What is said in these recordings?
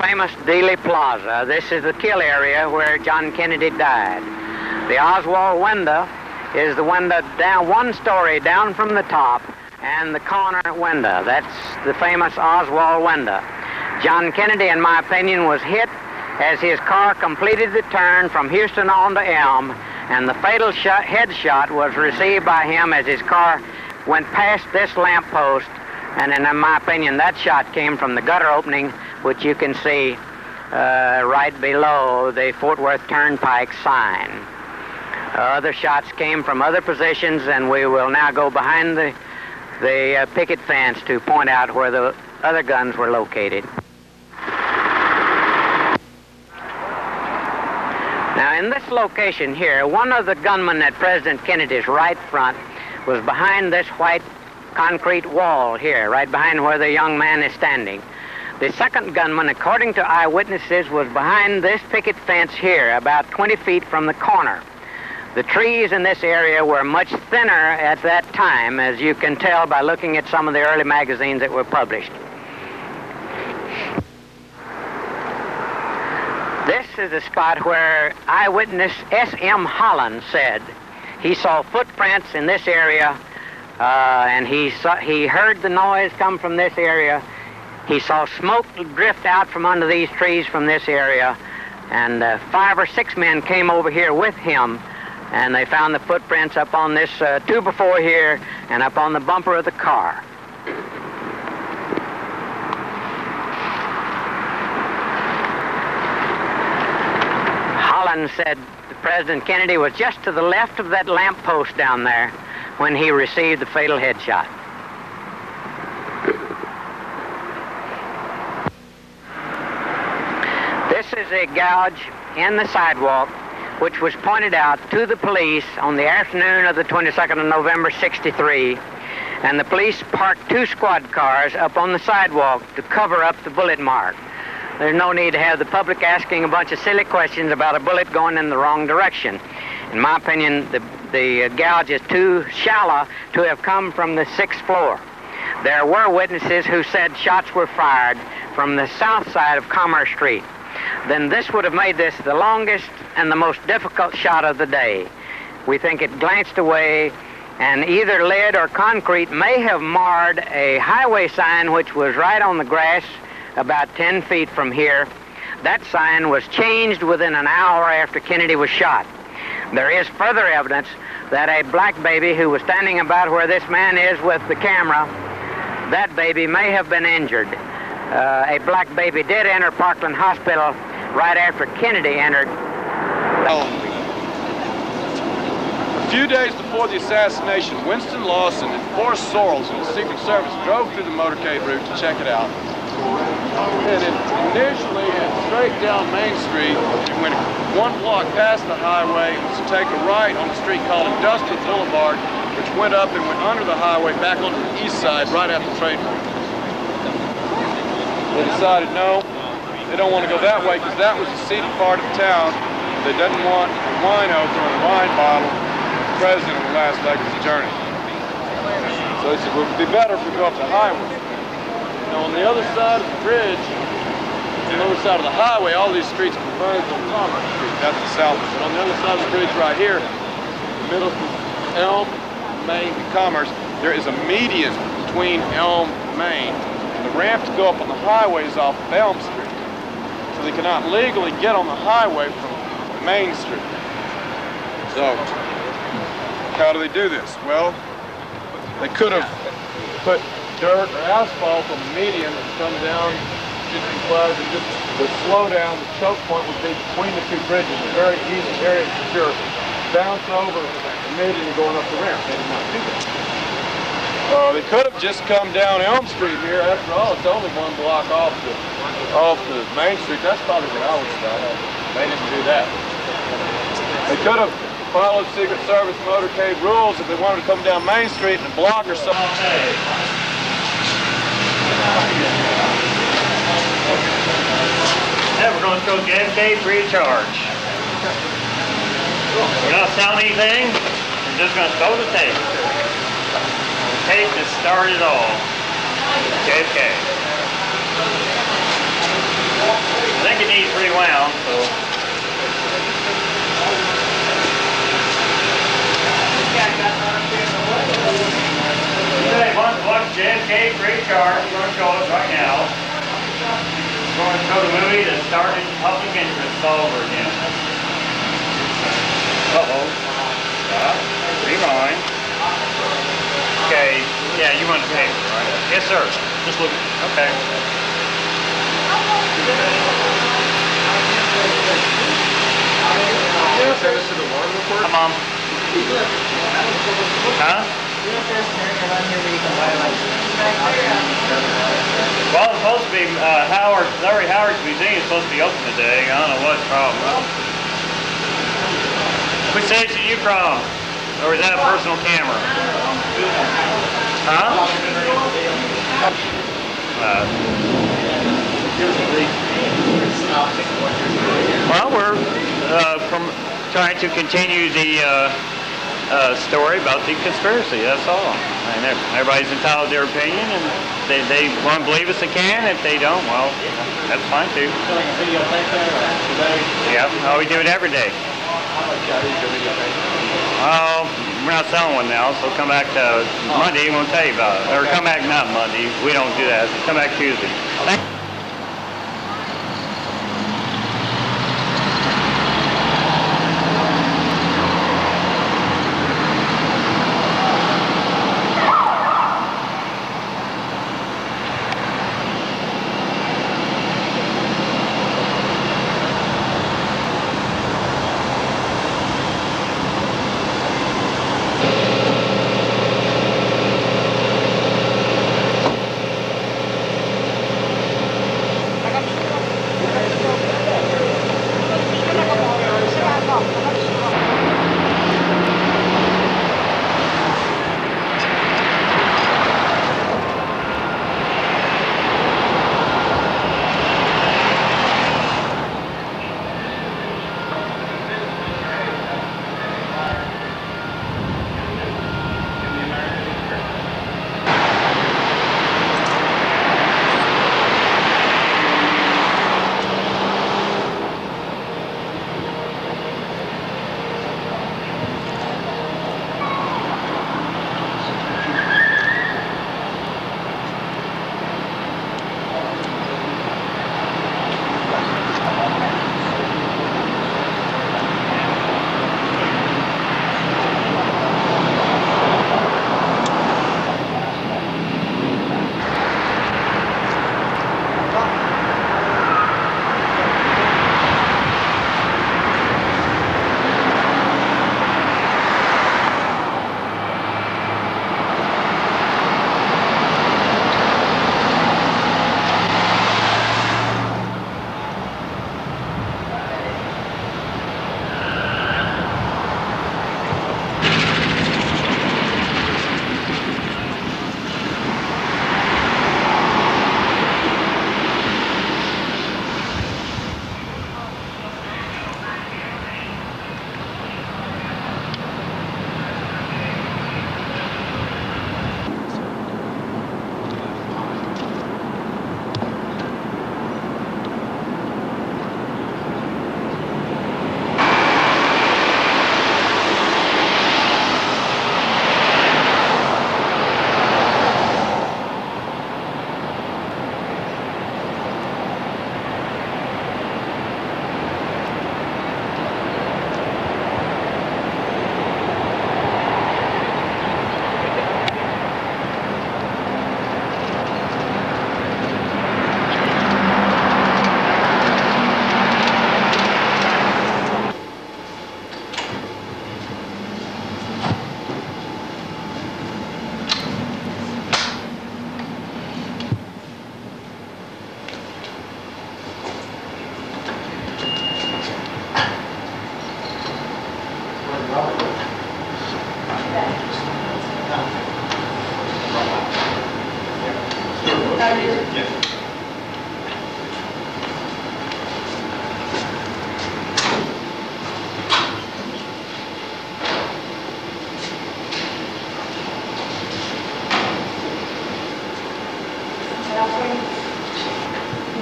famous Dealey Plaza. This is the kill area where John Kennedy died. The Oswald window is the window down one story down from the top, and the corner window. That's the famous Oswald window. John Kennedy, in my opinion, was hit as his car completed the turn from Houston on to Elm, and the fatal headshot was received by him as his car went past this lamppost, and in my opinion, that shot came from the gutter opening, which you can see right below the Fort Worth Turnpike sign. Other shots came from other positions, and we will now go behind the picket fence to point out where the other guns were located. Now, in this location here, one of the gunmen at President Kennedy's right front was behind this white concrete wall here, right behind where the young man is standing. The second gunman, according to eyewitnesses, was behind this picket fence here, about 20 feet from the corner. The trees in this area were much thinner at that time, as you can tell by looking at some of the early magazines that were published. This is a spot where eyewitness S.M. Holland said he saw footprints in this area, and he heard the noise come from this area. He saw smoke drift out from under these trees from this area, and 5 or 6 men came over here with him, and they found the footprints up on this 2x4 here and up on the bumper of the car. Holland said President Kennedy was just to the left of that lamppost down there when he received the fatal headshot. This is a gouge in the sidewalk which was pointed out to the police on the afternoon of the 22nd of November, '63, and the police parked 2 squad cars up on the sidewalk to cover up the bullet mark. There's no need to have the public asking a bunch of silly questions about a bullet going in the wrong direction. In my opinion, the gouge is too shallow to have come from the 6th floor. There were witnesses who said shots were fired from the south side of Commerce Street. Then this would have made this the longest and the most difficult shot of the day. We think it glanced away, and either lead or concrete may have marred a highway sign which was right on the grass about 10 feet from here. That sign was changed within an hour after Kennedy was shot. There is further evidence that a black baby who was standing about where this man is with the camera, that baby may have been injured. A black baby did enter Parkland Hospital right after Kennedy entered. A few days before the assassination, Winston Lawson and Forrest Sorrells from the Secret Service drove through the motorcade route to check it out. And initially, straight down Main Street, it went 1 block past the highway. It was to take a right on the street called Industrial Boulevard, which went up and went under the highway back onto the east side, right after Trade Mart. They decided, no, they don't want to go that way because that was the seedy part of town. They didn't want a wine opener and a wine bottle present on the last leg of the journey. So they said, well, it would be better if we go up the highway. Now, on the other side of the bridge, on the other side of the highway, all these streets converge on Commerce Street. That's the south. But on the other side of the bridge right here, the middle of Elm, Main, and Commerce, there is a median between Elm and Main. And the ramp to go up on the highway is off of Elm Street. So they cannot legally get on the highway from Main Street. So, how do they do this? Well, they could have put dirt or asphalt on the median and come down Dealey Plaza. Just the slowdown, the choke point would be between the 2 bridges. Very easy, very secure. Bounce over the median and going up the ramp. They did not do that. They could have just come down Elm Street here. After all, it's only 1 block off the Main Street. That's probably what I would have done. They didn't do that. They could have followed Secret Service motorcade rules if they wanted to come down Main Street and block or something. Yeah, we're going to throw JFK free of charge. We're not selling anything. We're just going to throw the tape. The tape that started it all. JFK. I think it needs rewound, so. Okay, watch JFK Free Charge. We're going to show us right now. We're going to show the movie that started public interest all over again. Uh-oh. Stop. Rewind. Okay. Yeah, you want the paper, right? Yes, sir. Just look. Okay. Send us to the water report? Come on. Huh? Well, it's supposed to be Larry Howard's museum is supposed to be open today. I don't know what's the problem. Which station are you from? Or is that a personal camera? Huh? Well, we're trying to continue the story about the conspiracy, that's all. And everybody's entitled to their opinion, and they want to believe us, they can. If they don't, well, that's fine too. Yeah, oh, we do it every day. Oh, we're not selling one now, so come back to Monday and we'll tell you about it. Or come back, not Monday, we don't do that. Come back Tuesday.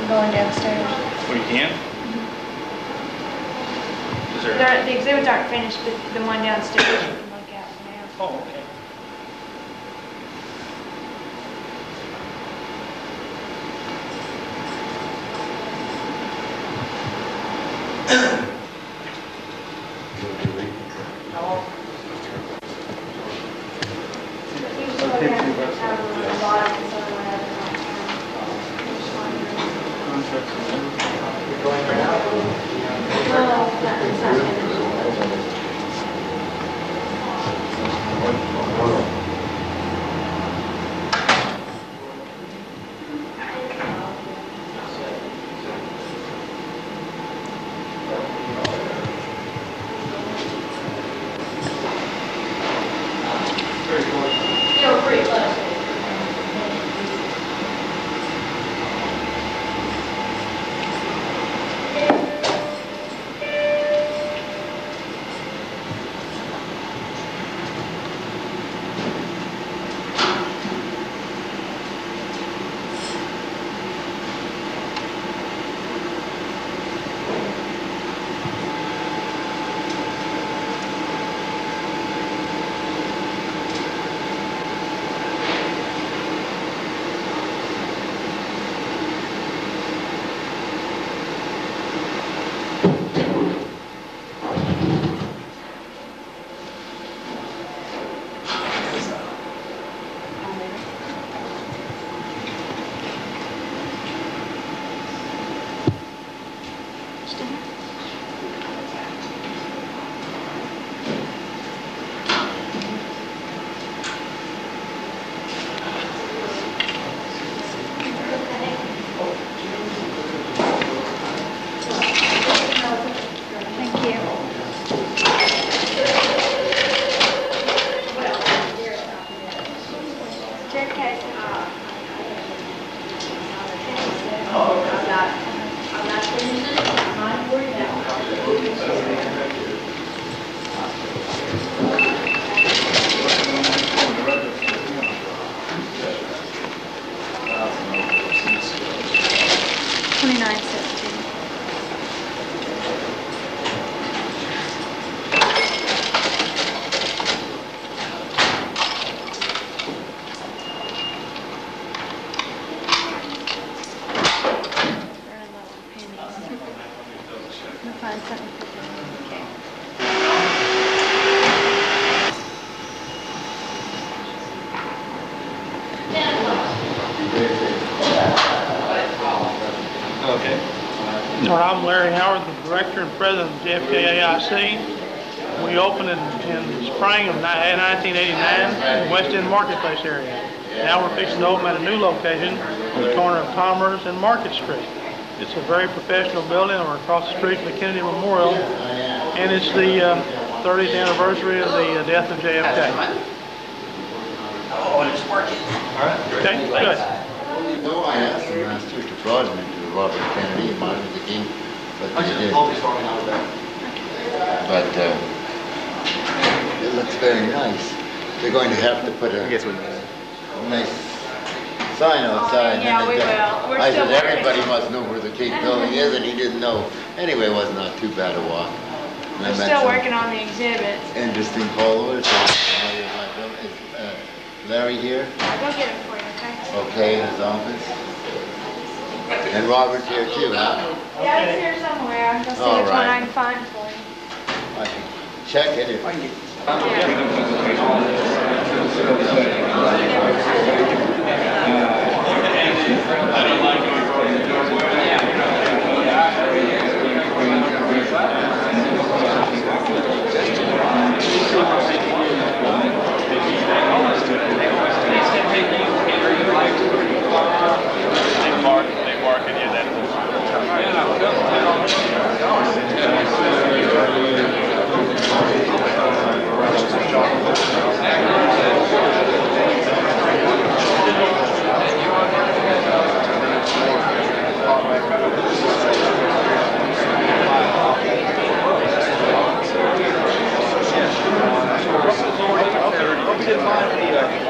Going downstairs. can? Is there? The exhibits aren't finished, but the one downstairs you can look at now. Oh, okay. I'm Larry Howard, the director and president of JFK AIC. We opened in the spring of 1989 in the West End Marketplace area. Now we're fixing to open at a new location on the corner of Commerce and Market Street. It's a very professional building. We're across the street from the Kennedy Memorial, and it's the 30th anniversary of the death of JFK. Oh, and it's working. All right. Okay, good. No, I asked them last year to broaden it to Robert Kennedy and Martin Luther King, but they did. But it looks very nice. They're going to have to put a nice sign outside. Yeah, we will. I said everybody must know where the King building is, and he didn't know. Anyway, it was not too bad a walk. We're still working on the exhibits. Interesting followers. Is Larry here? I'll go get it for you, okay? Okay, in his office. And Robert's here too, huh? Yeah, he's here somewhere. I'll see which one I can find for you. I can check it if I can.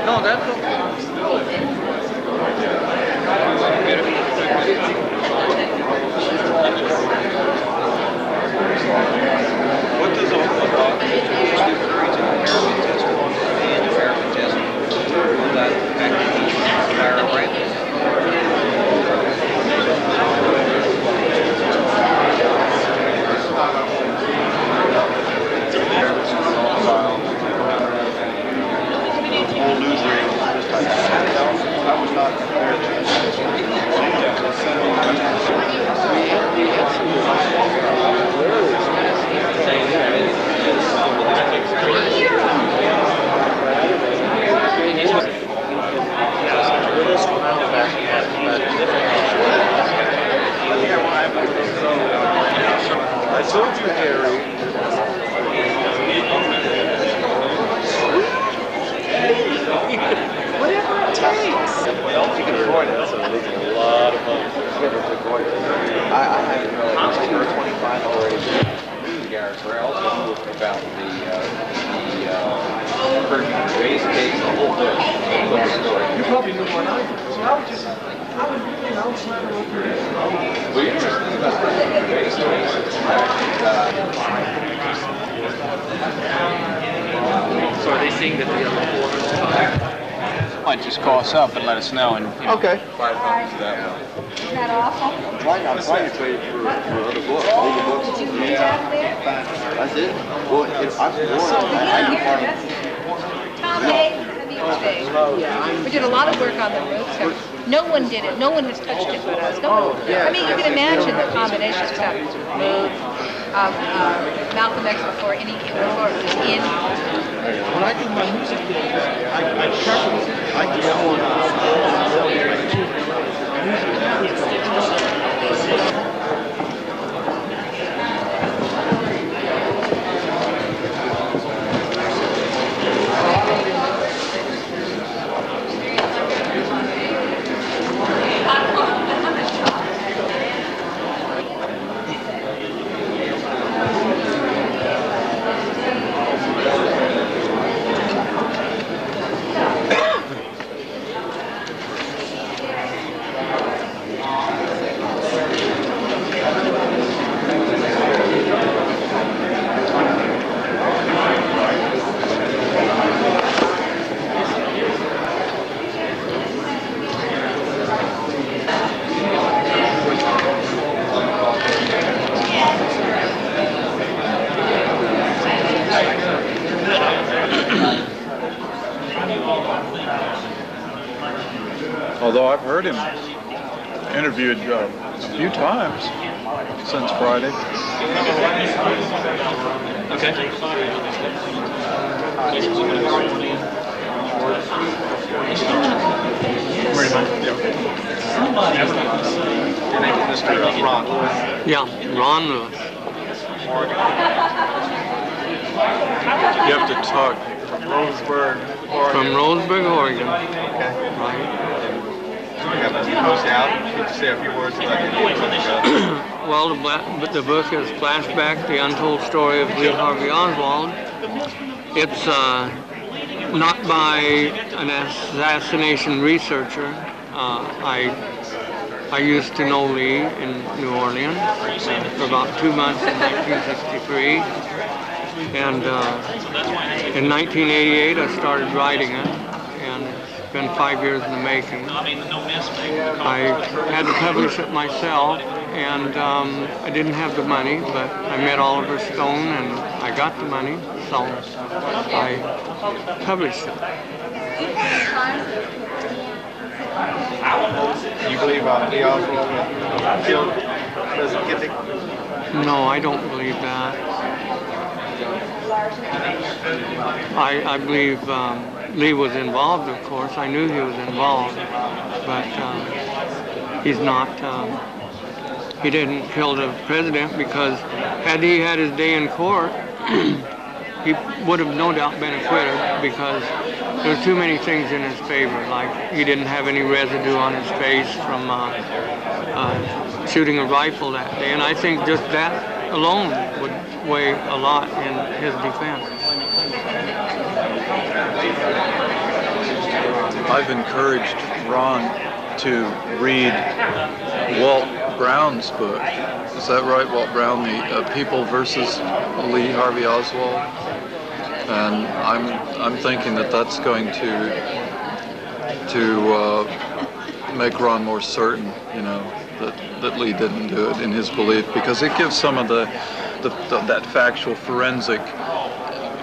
No, that's okay. about the race case, the whole book, the story. You probably know what I do. So I would just, Well, you're interested about the race case. So are they seeing that the other four Might just call us up and let us know. And okay. 5 copies of that one. Isn't that awesome? I'm trying to trade for other books, older books. Did you read out there? That's it. Well, if I'm Tom Hay, we did a lot of work on the roof. No one did it. No one has touched it but us. No one. I mean, you can imagine the combination of stuff. Malcolm X before it was in. When I do my music thing, I just Although I've heard him interviewed a few times since Friday. Okay. Mr. Ron Lewis. Yeah, Ron Lewis. You have to talk from Roseburg, Oregon. From Roseburg, Oregon. Okay. Right. You have a post out. Could you say a few words about it? Well, the book is Flashback, the Untold Story of Lee Harvey Oswald. It's not by an assassination researcher. I used to know Lee in New Orleans for about 2 months in 1963. And in 1988, I started writing it, and it's been 5 years in the making. I had to publish it myself, and I didn't have the money, but I met Oliver Stone, and I got the money, so I published it. You believe Lee Oswald killed President Kennedy? No, I don't believe that. I believe Lee was involved, of course. I knew he was involved, but he's not. He didn't kill the president because had he had his day in court, he would have no doubt been acquitted because there's too many things in his favor. Like he didn't have any residue on his face from shooting a rifle that day, and I think just that alone would weigh a lot in his defense. I've encouraged Ron to read Walt Brown's book. Is that right, Walt Brown, the People versus Lee Harvey Oswald? And I'm thinking that that's going to make Ron more certain, you know, that Lee didn't do it in his belief, because it gives some of that factual forensic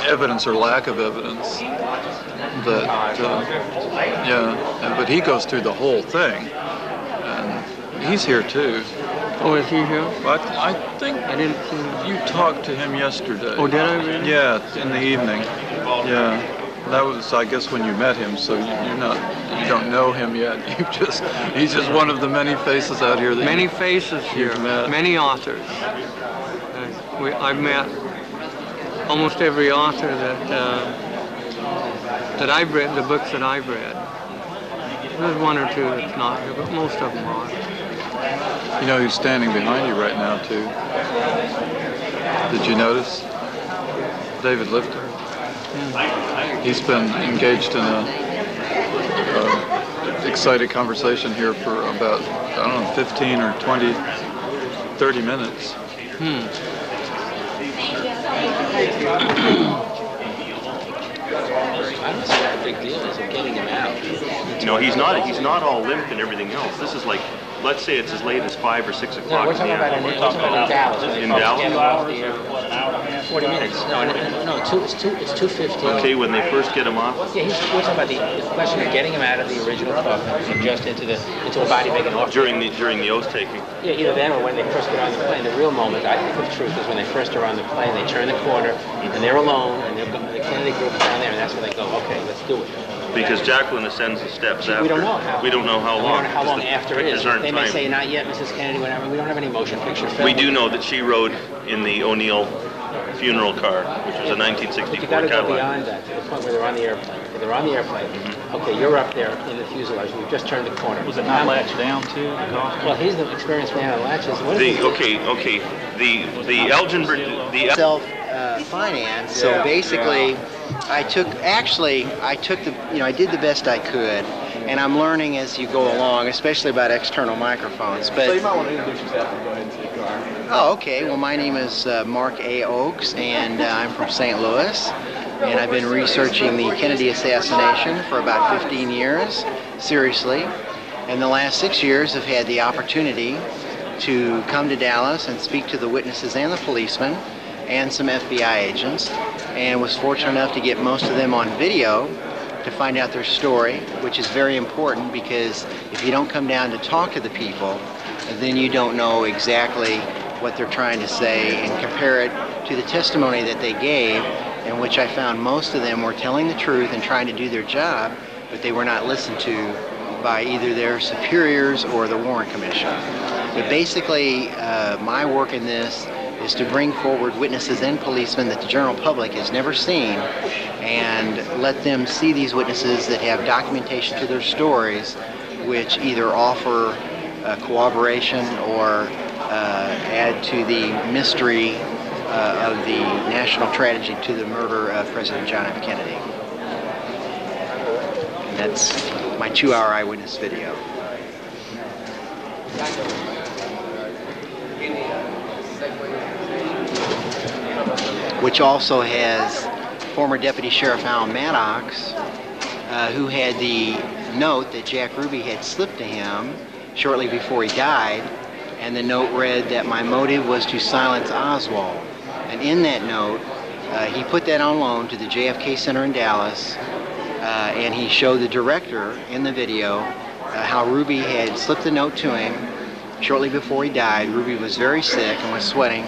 evidence or lack of evidence that but he goes through the whole thing, and he's here too. Oh, is he here? I think I didn't see him. you talked to him yesterday. Oh, did I really? Yeah, in the evening. Yeah, that was, I guess, when you met him. So you don't know him yet. He's just one of the many faces out here. Many faces here. Met. Many authors. I've met almost every author that I've read, the books that I've read. There's one or two that's not here, but most of them are. You know who's standing behind you right now, too? Did you notice David Lifter? He's been engaged in a excited conversation here for about, I don't know, 15 or 20, 30 minutes. I don't see what the big deal is of getting him out. No, he's not all limp and everything else. This is like, let's say it's as late as 5 or 6 o'clock. No, we're talking about in Dallas. In Dallas? 40 minutes. No, it's 2:15. Okay, when they first get him off? Yeah, we're talking about the question of getting him out of the original coffin and just into a body big enough. During the oath taking? Yeah, either then or when they first get on the plane. The real moment, I think, of truth is when they first are on the plane, they turn the corner, and they're alone, and the Kennedy group's down there, and that's when they go, okay, let's do it. Because Jacqueline ascends the steps after. We don't know how. We don't know how long. We don't know how long after it is. They may time. say, not yet, Mrs. Kennedy, whatever. We don't have any motion picture film. We do know that she rode in the O'Neill funeral car, which was a 1964 But you got to go Cadillac. beyond that, to the point where they're on the airplane. If they're on the airplane, okay, you're up there in the fuselage, you've just turned the corner. Was it not latched down too? Well, he's the experienced man on latches. The Elginbridge, the self-finance. So basically, I did the best I could, and I'm learning as you go along, especially about external microphones. But So you might want to introduce yourself and go ahead and say car. Oh, okay. Well, my name is Mark A. Oakes, and I'm from St. Louis, and I've been researching the Kennedy assassination for about 15 years, seriously. And the last 6 years I've had the opportunity to come to Dallas and speak to the witnesses and the policemen and some FBI agents, and was fortunate enough to get most of them on video to find out their story, which is very important because if you don't come down to talk to the people, then you don't know exactly what they're trying to say, and compare it to the testimony that they gave, in which I found most of them were telling the truth and trying to do their job, but they were not listened to by either their superiors or the Warren Commission. But basically, my work in this is to bring forward witnesses and policemen that the general public has never seen, and let them see these witnesses that have documentation to their stories, which either offer corroboration or add to the mystery of the national tragedy to the murder of President John F. Kennedy. And that's my 2-hour eyewitness video. Which also has former Deputy Sheriff Al Maddox, who had the note that Jack Ruby had slipped to him shortly before he died, and the note read that my motive was to silence Oswald. And in that note, he put that on loan to the JFK Center in Dallas, and he showed the director in the video how Ruby had slipped the note to him shortly before he died. Ruby was very sick and was sweating,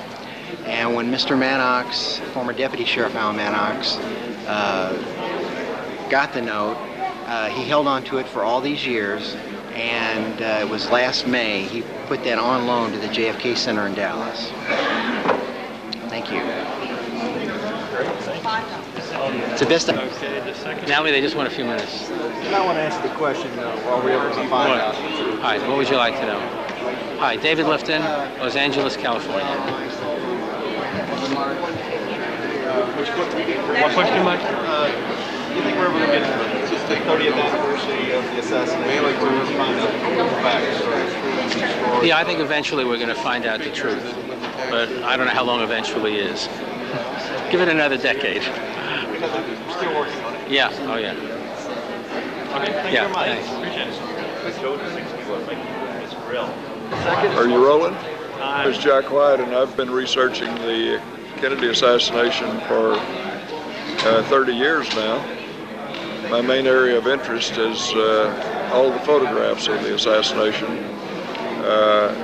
and when Mr. Maddox, former Deputy Sheriff Al Maddox, got the note, he held on to it for all these years, and it was last May he put that on loan to the JFK Center in Dallas. Thank you. It's the best. Now they just want a few minutes. And I want to answer the question while we're able to find out. Hi, what would you like to know? Hi, David Lifton, Los Angeles, California. What question, Mike? Do you think we're ever going to get to the 30th anniversary of the assassination? Like to find out the facts. Yeah, I think eventually we're going to find out the truth, but I don't know how long eventually is. Give it another decade. We're still working on it. Yeah. Oh, yeah. Okay. Thank you very much. Are you rolling? It's Jack White, and I've been researching the Kennedy assassination for 30 years now. My main area of interest is all the photographs of the assassination.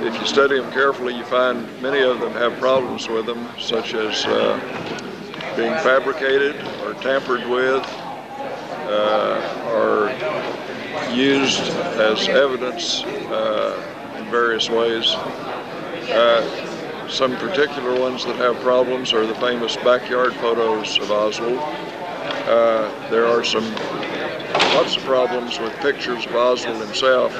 If you study them carefully, you find many of them have problems with them, such as being fabricated or tampered with, or used as evidence in various ways. Some particular ones that have problems are the famous backyard photos of Oswald. There are lots of problems with pictures of Oswald himself.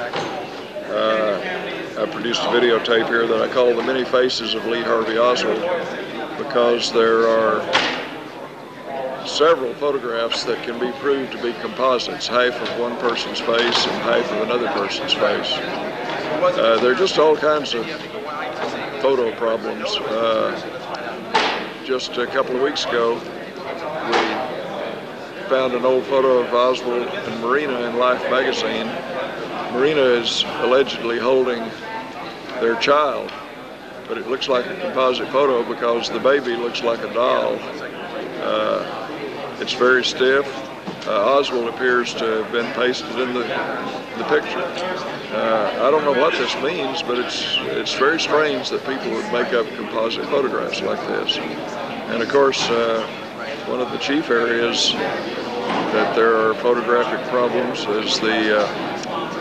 I produced a videotape here that I call The Many Faces of Lee Harvey Oswald, because there are several photographs that can be proved to be composites, half of one person's face and half of another person's face. There are just all kinds of photo problems. Just a couple of weeks ago, we found an old photo of Oswald and Marina in Life magazine. Marina is allegedly holding their child, but it looks like a composite photo because the baby looks like a doll. It's very stiff. Oswald appears to have been pasted in the picture. I don't know what this means, but it's very strange that people would make up composite photographs like this. And of course, one of the chief areas that there are photographic problems is the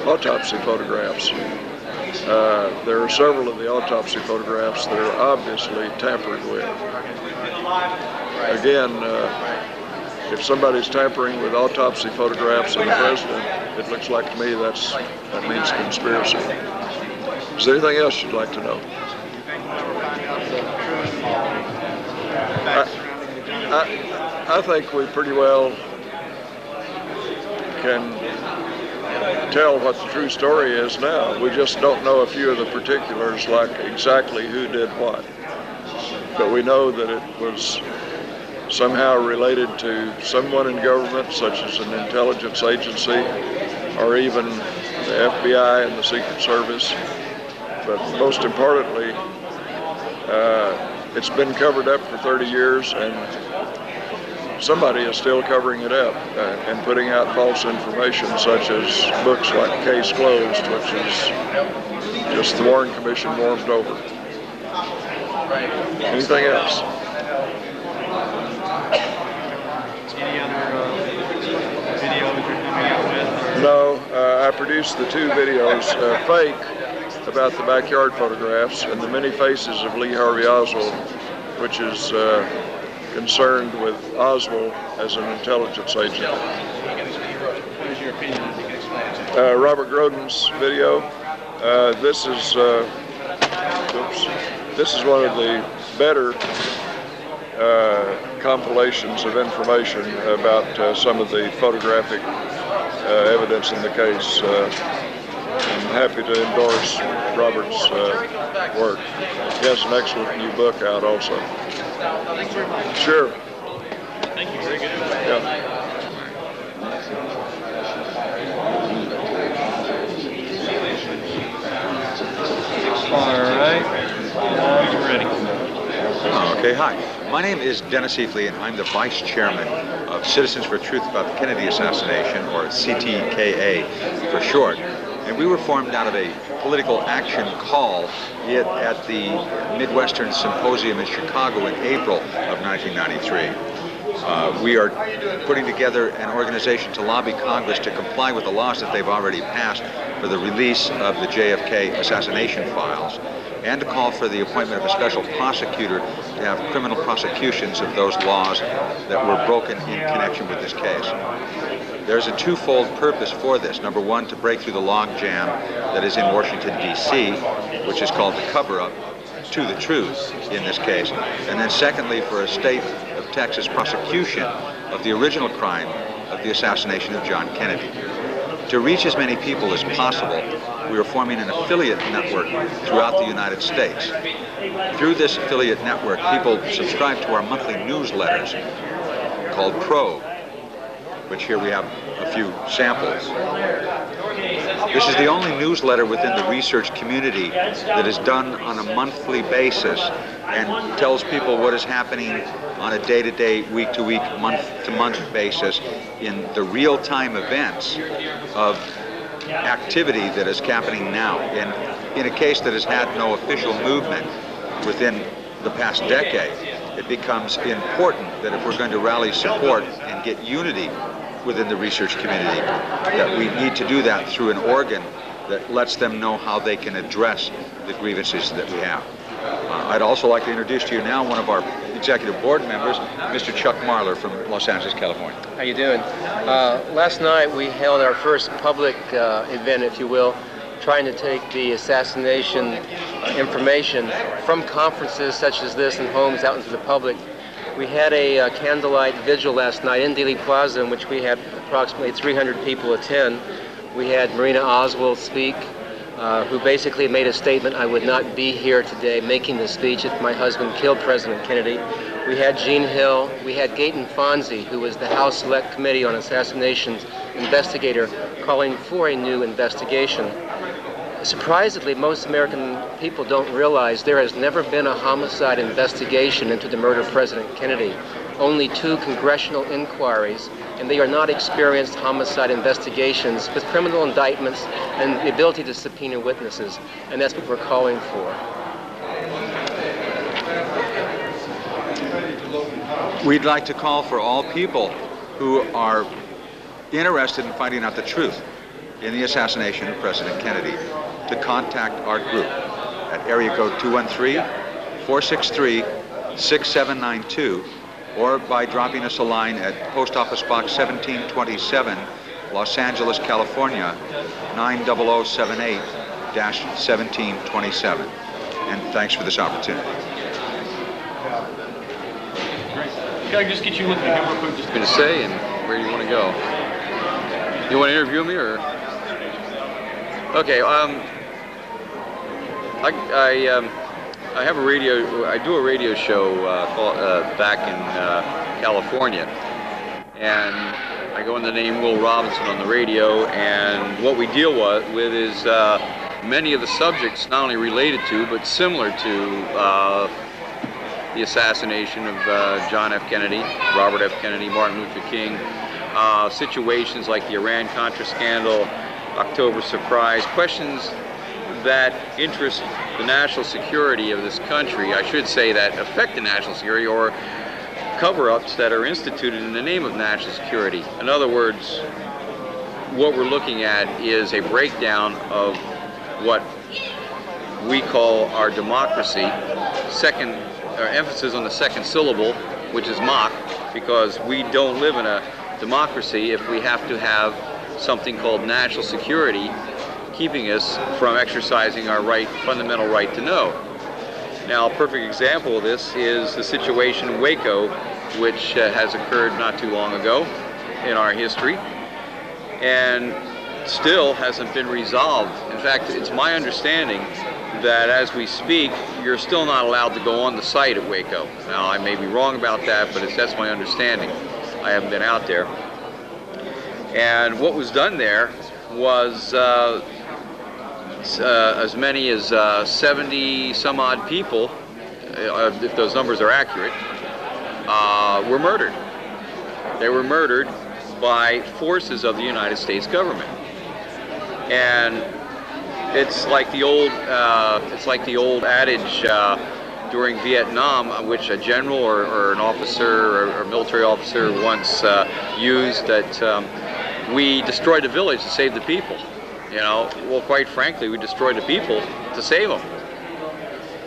autopsy photographs. There are several of the autopsy photographs that are obviously tampered with. Again, if somebody's tampering with autopsy photographs of the president, it looks like to me that means conspiracy. Is there anything else you'd like to know? I think we pretty well can tell what the true story is now. We just don't know a few of the particulars, like exactly who did what. But we know that it was somehow related to someone in government, such as an intelligence agency, or even the FBI and the Secret Service. But most importantly, it's been covered up for 30 years, and somebody is still covering it up and putting out false information, such as books like Case Closed, which is just the Warren Commission warmed over. Anything else? Any other videos you're coming out with? No, I produced the two videos, fake, about the backyard photographs, and the many faces of Lee Harvey Oswald, which is concerned with Oswald as an intelligence agent. What is your opinion, if you can explain it? Robert Grodin's video. This is one of the better compilations of information about some of the photographic evidence in the case. I'm happy to endorse Robert's work. He has an excellent new book out also. Thanks very much. Sure. Thank you. Very good. Yeah. All right. You're ready. Okay, hi. My name is Dennis Eafley, and I'm the Vice Chairman of Citizens for Truth about the Kennedy Assassination, or CTKA for short. And we were formed out of a political action call at the Midwestern Symposium in Chicago in April of 1993. We are putting together an organization to lobby Congress to comply with the laws that they've already passed for the release of the JFK assassination files, and to call for the appointment of a special prosecutor to have criminal prosecutions of those laws that were broken in connection with this case. There's a twofold purpose for this. Number one, to break through the logjam that is in Washington, D.C., which is called the cover-up to the truth in this case. And then secondly, for a state of Texas prosecution of the original crime of the assassination of John Kennedy. To reach as many people as possible, we are forming an affiliate network throughout the United States. Through this affiliate network, people subscribe to our monthly newsletters called Probe, which here we have a few samples. This is the only newsletter within the research community that is done on a monthly basis and tells people what is happening on a day-to-day, week-to-week, month-to-month basis in the real-time events of activity that is happening now. And in a case that has had no official movement within the past decade, it becomes important that if we're going to rally support and get unity within the research community, that we need to do that through an organ that lets them know how they can address the grievances that we have. I'd also like to introduce to you now one of our executive board members, Mr. Chuck Marler from Los Angeles, California. How you doing? Last night we held our first public event, if you will, trying to take the assassination information from conferences such as this and homes out into the public. We had a candlelight vigil last night in Dealey Plaza in which we had approximately 300 people attend. We had Marina Oswald speak, who basically made a statement, "I would not be here today making this speech if my husband killed President Kennedy." We had Gene Hill. We had Gayton Fonzie, who was the House Select Committee on Assassinations investigator, calling for a new investigation. Surprisingly, most American people don't realize there has never been a homicide investigation into the murder of President Kennedy. Only 2 congressional inquiries, and they are not experienced homicide investigations with criminal indictments and the ability to subpoena witnesses, and that's what we're calling for. We'd like to call for all people who are interested in finding out the truth in the assassination of President Kennedy to contact our group at area code 213-463-6792 or by dropping us a line at Post Office Box 1727, Los Angeles, California, 90078-1727. And thanks for this opportunity. Can I just get you with me here real quick? Just to say and where you want to go. You want to interview me or? Okay. I have a radio. I do a radio show back in California, and I go in the name Will Robinson on the radio. And what we deal with is many of the subjects not only related to but similar to the assassination of John F. Kennedy, Robert F. Kennedy, Martin Luther King, situations like the Iran-Contra scandal, October surprise, questions that interest the national security of this country, I should say that affect the national security, or cover-ups that are instituted in the name of national security. In other words, what we're looking at is a breakdown of what we call our democracy, emphasis on the second syllable, which is mock, because we don't live in a democracy if we have to have something called national security keeping us from exercising our fundamental right to know. Now, a perfect example of this is the situation in Waco, which has occurred not too long ago in our history, and still hasn't been resolved. In fact, it's my understanding that as we speak, you're still not allowed to go on the site at Waco. Now, I may be wrong about that, but that's my understanding. I haven't been out there. And what was done there was as many as 70 some odd people, if those numbers are accurate, were murdered. They were murdered by forces of the United States government. And it's like the old adage during Vietnam, which a general or an officer or a military officer once used, that we destroyed the village to save the people. You know, well, quite frankly, we destroyed the people to save them.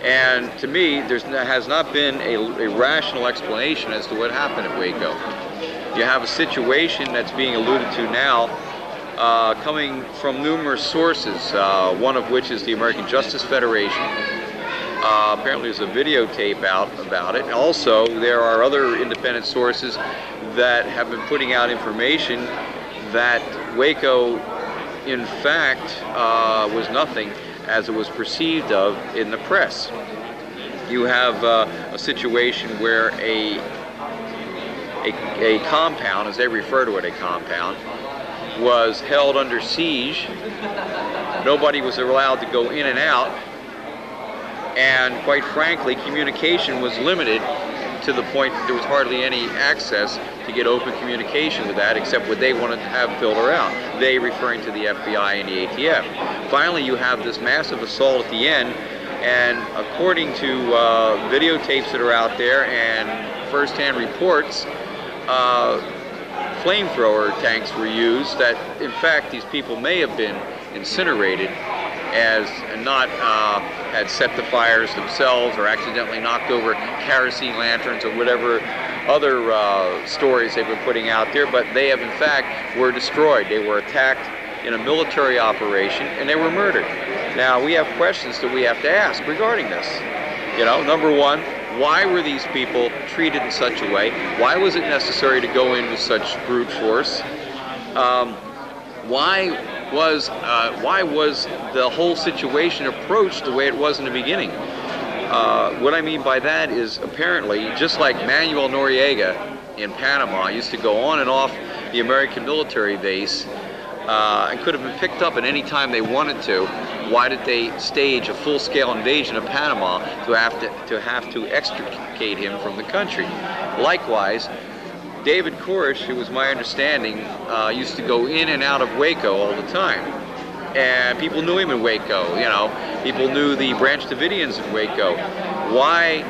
And to me, there has not been a rational explanation as to what happened at Waco. You have a situation that's being alluded to now, coming from numerous sources, one of which is the American Justice Federation. Apparently there's a videotape out about it. Also, there are other independent sources that have been putting out information that Waco, in fact, was nothing as it was perceived of in the press. You have a situation where a compound, as they refer to it, a compound, was held under siege. Nobody was allowed to go in and out, and quite frankly, communication was limited to the point that there was hardly any access to get open communication with that, except what they wanted to have filter out. They referring to the FBI and the ATF. Finally, you have this massive assault at the end, and according to videotapes that are out there and first-hand reports, flamethrower tanks were used that, in fact, these people may have been incinerated as not had set the fires themselves or accidentally knocked over kerosene lanterns or whatever other stories they've been putting out there, but they have in fact were destroyed. They were attacked in a military operation and they were murdered. Now, we have questions that we have to ask regarding this. You know, number one, why were these people treated in such a way? Why was it necessary to go in with such brute force? Why was the whole situation approached the way it was in the beginning? What I mean by that is, apparently, just like Manuel Noriega in Panama used to go on and off the American military base and could have been picked up at any time they wanted to, why did they stage a full-scale invasion of Panama to have to extricate him from the country? Likewise, David Koresh, who was my understanding, used to go in and out of Waco all the time. And people knew him in Waco, you know. People knew the Branch Davidians in Waco. Why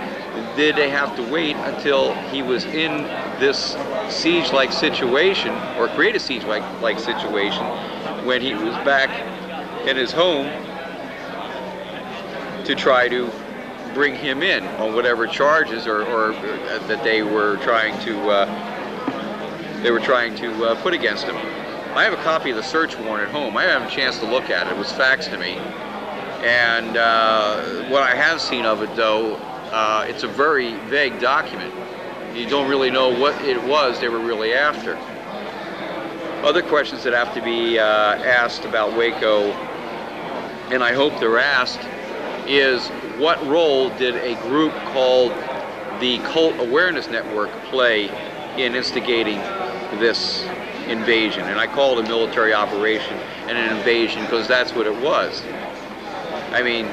did they have to wait until he was in this siege-like situation, or create a siege-like situation, when he was back in his home to try to bring him in on whatever charges or that they were trying to put against him? I have a copy of the search warrant at home. I haven't had a chance to look at it. It was faxed to me. And what I have seen of it, though, it's a very vague document. You don't really know what it was they were really after. Other questions that have to be asked about Waco, and I hope they're asked, is what role did a group called the Cult Awareness Network play in instigating this invasion? And I call it a military operation and an invasion because that's what it was. I mean,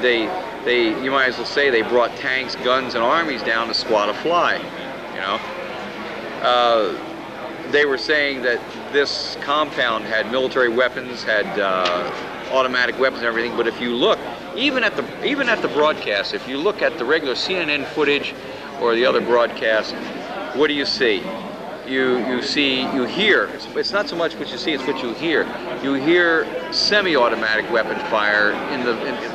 you might as well say they brought tanks, guns, and armies down to squat a fly, you know. They were saying that this compound had military weapons, had automatic weapons and everything, but if you look, even at the broadcast, if you look at the regular CNN footage or the other broadcast, what do you see? You hear, it's not so much what you see, it's what you hear. You hear semi-automatic weapon fire, in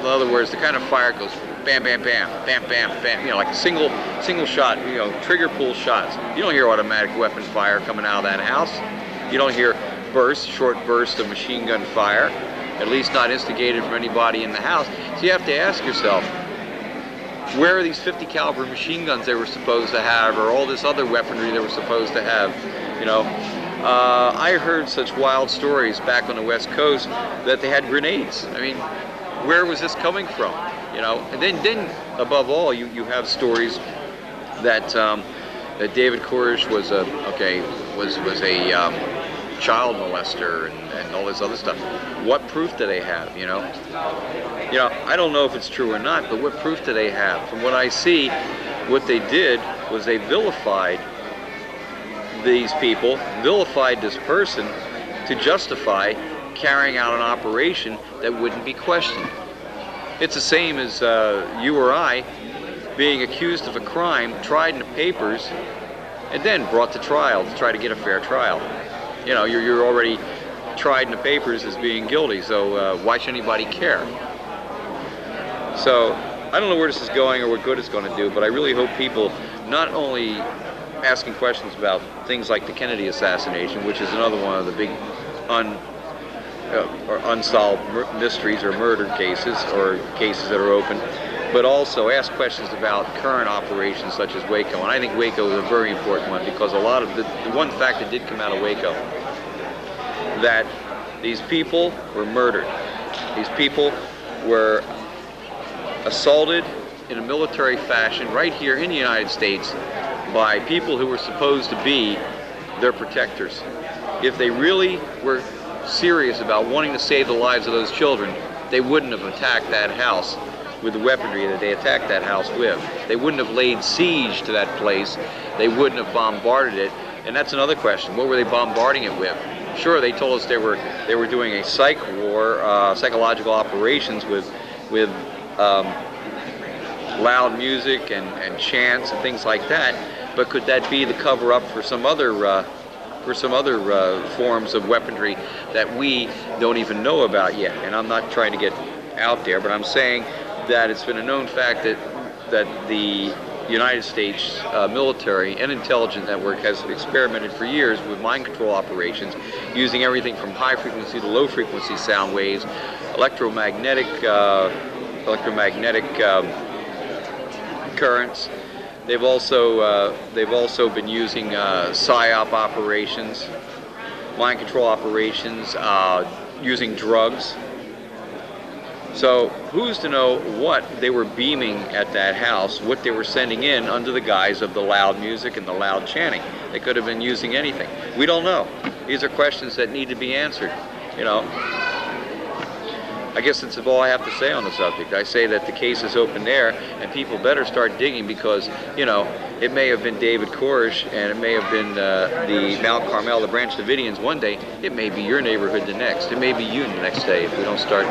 other words, the kind of fire goes bam, bam, bam, bam, bam, bam, you know, like a single shot, you know, trigger pull shots. You don't hear automatic weapon fire coming out of that house. You don't hear short bursts of machine gun fire, at least not instigated from anybody in the house. So you have to ask yourself, where are these 50 caliber machine guns they were supposed to have, or all this other weaponry they were supposed to have, you know? I heard such wild stories back on the West Coast that they had grenades. I mean, where was this coming from, you know? And then above all, you have stories that that David Koresh was a child molester and all this other stuff. What proof do they have, you know? You know, I don't know if it's true or not, but what proof do they have? From what I see, what they did was they vilified these people, vilified this person to justify carrying out an operation that wouldn't be questioned. It's the same as you or I being accused of a crime, tried in the papers, and then brought to trial to try to get a fair trial. You know, you're already tried in the papers as being guilty, so why should anybody care? So, I don't know where this is going or what good it's going to do, but I really hope people not only asking questions about things like the Kennedy assassination, which is another one of the big unsolved mysteries or murder cases or cases that are open, but also ask questions about current operations such as Waco. And I think Waco is a very important one because a lot of the one fact that did come out of Waco, that these people were murdered. These people were assaulted in a military fashion right here in the United States by people who were supposed to be their protectors. If they really were serious about wanting to save the lives of those children, they wouldn't have attacked that house with the weaponry that they attacked that house with. They wouldn't have laid siege to that place. They wouldn't have bombarded it. And that's another question. What were they bombarding it with? Sure, they told us they were doing a psych war, psychological operations with loud music and chants and things like that. But could that be the cover-up for some other forms of weaponry that we don't even know about yet? And I'm not trying to get out there, but I'm saying that it's been a known fact that the United States military and intelligence network has experimented for years with mind control operations, using everything from high frequency to low frequency sound waves, electromagnetic currents. They've also been using PSYOP operations, mind control operations, using drugs. So who's to know what they were beaming at that house, what they were sending in under the guise of the loud music and the loud chanting? They could have been using anything. We don't know. These are questions that need to be answered, you know. I guess that's all I have to say on the subject. I say that the case is open there, and people better start digging, because, you know, it may have been David Koresh, and it may have been the Mount Carmel, the Branch Davidians one day. It may be your neighborhood the next. It may be you the next day if we don't start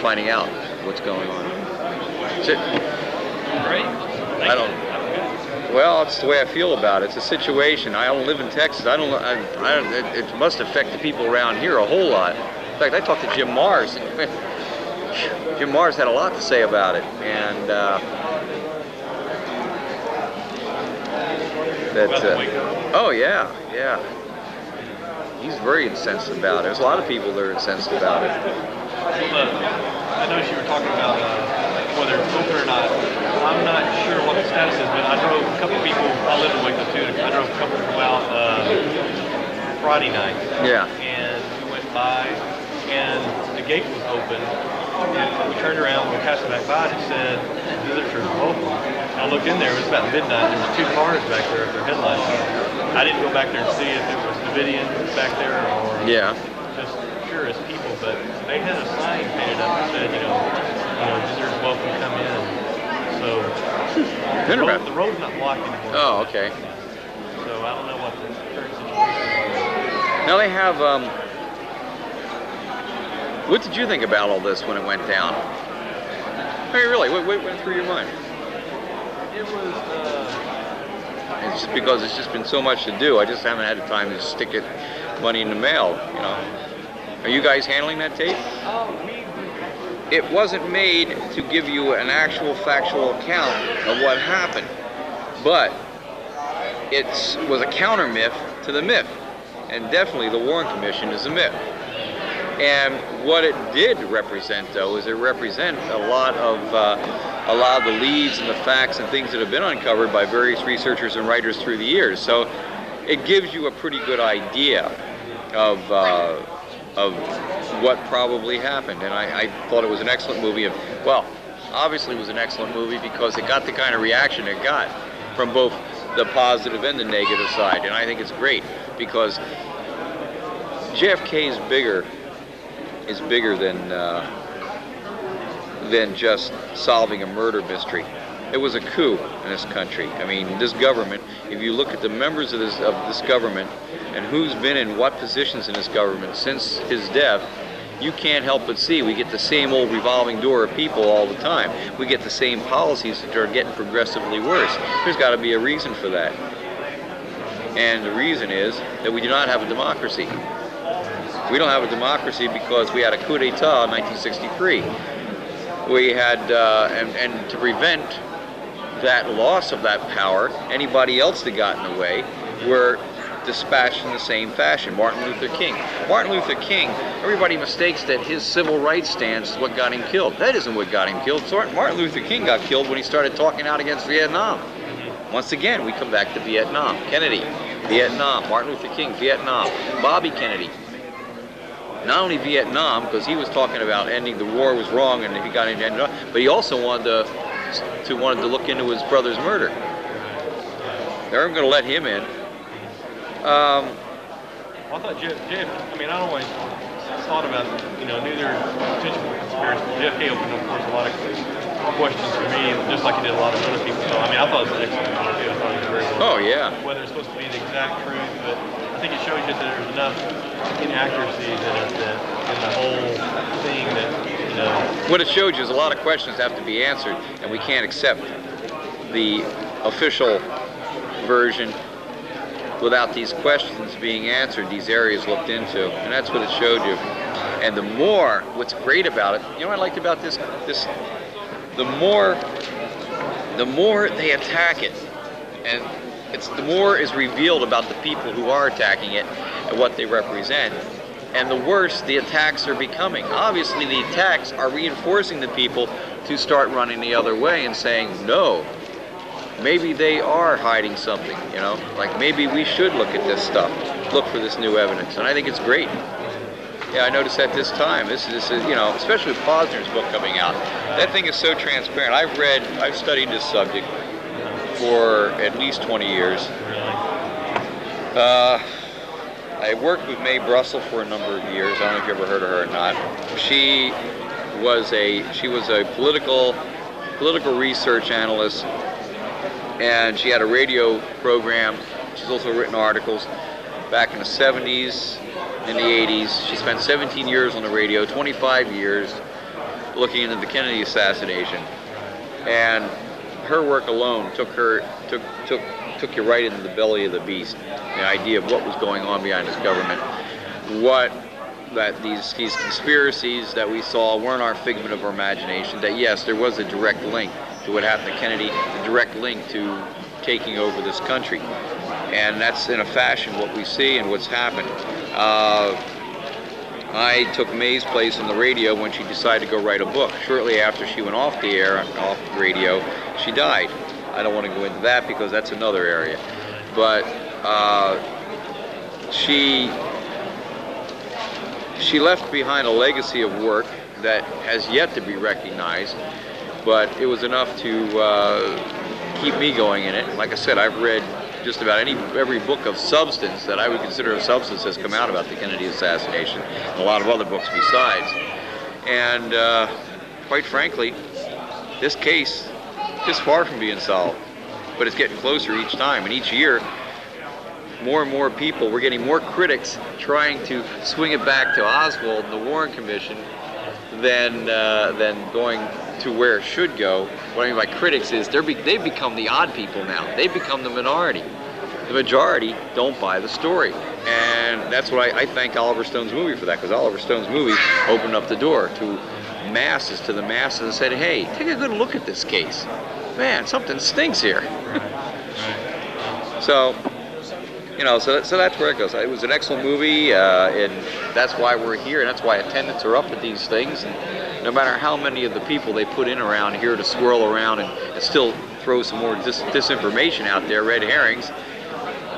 finding out what's going on. That's it. Great. I don't. Well, it's the way I feel about it. It's a situation. I don't live in Texas. It must affect the people around here a whole lot. In fact, I talked to Jim Mars. Jim Mars had a lot to say about it, and oh yeah, he's very incensed about it. There's a lot of people that are incensed about it. I noticed you were talking about whether it's open or not. I'm not sure what the status is, but I drove a couple of people. I live in Waco too. I drove a couple of people out Friday night. Yeah. And we went by, and the gate was open. And we turned around, we passed back by, and it said visitors welcome. I looked in there. It was about midnight. There was 2 cars back there with their headlights on. I didn't go back there and see if it was Davidians back there or just curious people, but they had a sign painted up that said, you know, visitors welcome, come in. So the road's not blocked anymore. Oh, okay. So I don't know what the current situation is. Now they have. What did you think about all this when it went down? I mean, really, what went through your mind? It was. It's just because it's just been so much to do. I just haven't had the time to stick it money in the mail. You know. Are you guys handling that tape? It wasn't made to give you an actual factual account of what happened, but it was a counter myth to the myth, and definitely the Warren Commission is a myth. And what it did represent, though, is it represents a lot of the leads and the facts and things that have been uncovered by various researchers and writers through the years. So it gives you a pretty good idea of what probably happened. And I thought it was an excellent movie. Well, obviously it was an excellent movie because it got the kind of reaction it got from both the positive and the negative side. And I think it's great because JFK is bigger than just solving a murder mystery. It was a coup in this country. I mean, this government, if you look at the members of this government and who's been in what positions in this government since his death, you can't help but see we get the same old revolving door of people all the time. We get the same policies that are getting progressively worse. There's got to be a reason for that. And the reason is that we do not have a democracy. We don't have a democracy because we had a coup d'etat in 1963. We had, and to prevent that loss of that power, anybody else that got in the way were dispatched in the same fashion. Martin Luther King. Martin Luther King, everybody mistakes that his civil rights stance is what got him killed. That isn't what got him killed. Martin Luther King got killed when he started talking out against Vietnam. Once again, we come back to Vietnam. Kennedy, Vietnam. Martin Luther King, Vietnam. Bobby Kennedy. Not only Vietnam, because he was talking about ending the war was wrong and he got into it, but he also wanted to look into his brother's murder. They weren't going to let him in. Well, I thought I mean, I always thought about, knew there were potential conspiracy. JFK opened up, of course, a lot of questions for me, just like he did a lot of other people. So, I mean, I thought it was an excellent movie. I thought it was very well. Oh, yeah. Whether it's supposed to be the exact truth, but I think it shows you that there's enough inaccuracies in the whole thing that, What it showed you is a lot of questions have to be answered, and we can't accept the official version without these questions being answered, these areas looked into, and that's what it showed you. And the more, what's great about it, what I liked about this, the more the more they attack it, and the more is revealed about the people who are attacking it and what they represent, and the worse the attacks are becoming. Obviously, the attacks are reinforcing the people to start running the other way and saying, no, maybe they are hiding something, you know, like maybe we should look at this stuff, look for this new evidence, and I think it's great. Yeah, I noticed at this time, this is, you know, especially with Posner's book coming out, that thing is so transparent. I've studied this subject for at least 20 years. I worked with Mae Brussel for a number of years. I don't know if you ever heard of her or not. She was a political research analyst, and she had a radio program. She's also written articles back in the 70s, in the 80s. She spent 17 years on the radio, 25 years looking into the Kennedy assassination, and her work alone took you right into the belly of the beast. The idea of what was going on behind this government, that these conspiracies that we saw weren't our figment of our imagination, that yes, there was a direct link to what happened to Kennedy, a direct link to taking over this country. And that's in a fashion what we see and what's happened. I took Mae's place on the radio when she decided to go write a book. Shortly after she went off the air, off the radio, she died. I don't want to go into that because that's another area. But she left behind a legacy of work that has yet to be recognized, but it was enough to keep me going in it. Like I said, I've read just about every book of substance that I would consider a substance has come out about the Kennedy assassination, and a lot of other books besides. And quite frankly, this case is far from being solved, but it's getting closer each time, and each year more and more people, we're getting more critics trying to swing it back to Oswald and the Warren Commission than going to where it should go. What I mean by critics is they've become the odd people now. They've become the minority. The majority don't buy the story. And that's what I thank Oliver Stone's movie for that, because Oliver Stone's movie opened up the door to the masses and said, hey, take a good look at this case. Man, something stinks here. So, you know, so that's where it goes. It was an excellent movie, and that's why we're here, and that's why attendants are up at these things. And no matter how many of the people they put in around here to swirl around and still throw some more disinformation out there, red herrings,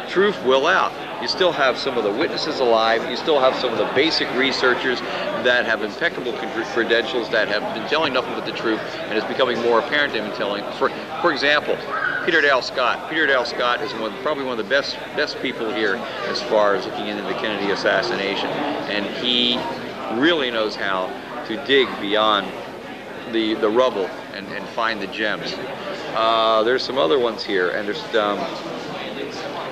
truth will out. You still have some of the witnesses alive. You still have some of the basic researchers that have impeccable credentials, that have been telling nothing but the truth, and it's becoming more apparent to them telling. For example, Peter Dale Scott. Peter Dale Scott is probably one of the best people here as far as looking into the Kennedy assassination, and he really knows how to dig beyond the rubble and find the gems. There's some other ones here, and there's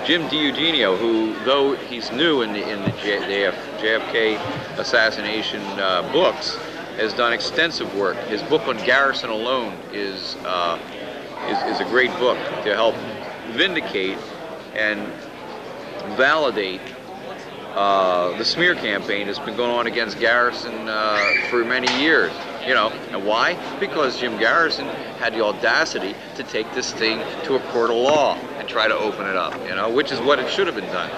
Jim DiEugenio, who, though he's new in the JFK assassination books, has done extensive work. His book on Garrison alone is a great book to help vindicate and validate the smear campaign that's been going on against Garrison for many years. You know, and why? Because Jim Garrison had the audacity to take this thing to a court of law and try to open it up, you know, which is what it should have been done.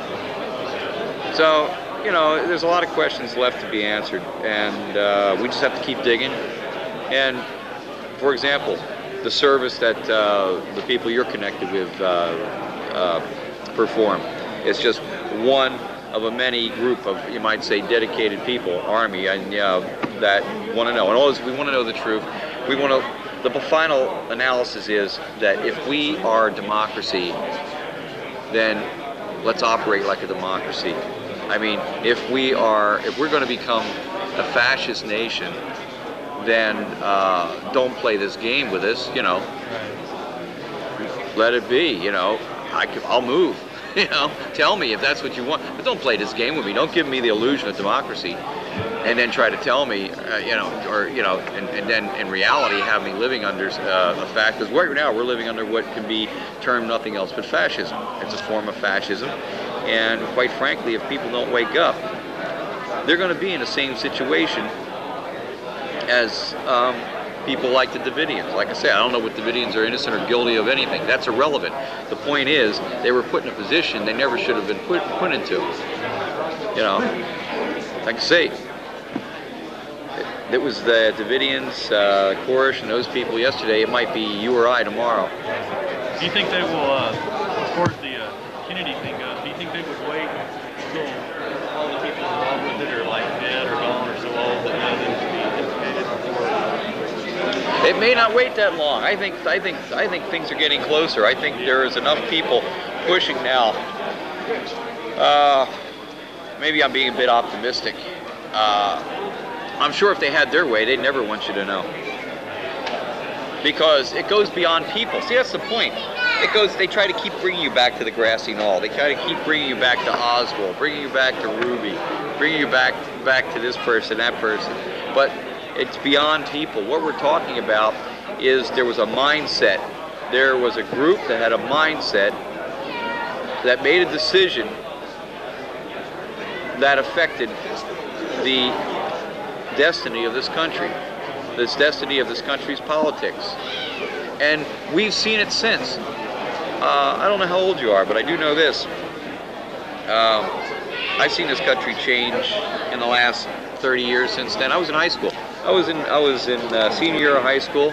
So, you know, there's a lot of questions left to be answered, and we just have to keep digging. And, for example, the service that the people you're connected with perform is just one of a many group of, you might say, dedicated people, Army, and that want to know. And always, we want to know the truth. We want to. The final analysis is that if we are a democracy, then let's operate like a democracy. I mean, if we're going to become a fascist nation, then don't play this game with us. You know, let it be. You know, I'll move. You know, tell me if that's what you want, but don't play this game with me. Don't give me the illusion of democracy, and then try to tell me, you know, or you know, and then in reality have me living under a fact. Because right now we're living under what can be termed nothing else but fascism. It's a form of fascism, and quite frankly, if people don't wake up, they're going to be in the same situation as people like the Davidians. Like I say, I don't know what Davidians are innocent or guilty of anything. That's irrelevant. The point is, they were put in a position they never should have been put into. You know, like I say, it was the Davidians, Koresh, and those people yesterday. It might be you or I tomorrow. Do you think they will, as far as the Kennedy thing goes, do you think they would wait until all the people involved with it are like dead or gone or so old that none of them can be implicated before? It may not wait that long. I think things are getting closer. I think there is enough people pushing now. Maybe I'm being a bit optimistic. I'm sure if they had their way, they'd never want you to know. Because it goes beyond people. See, that's the point. They try to keep bringing you back to the grassy knoll. They try to keep bringing you back to Oswald, bringing you back to Ruby, bringing you back to this person, that person. But it's beyond people. What we're talking about is there was a mindset. There was a group that had a mindset that made a decision that affected the destiny of this country, this destiny of this country's politics. And we've seen it since. I don't know how old you are, but I do know this. I've seen this country change in the last 30 years since then. I was in high school. I was in senior year of high school.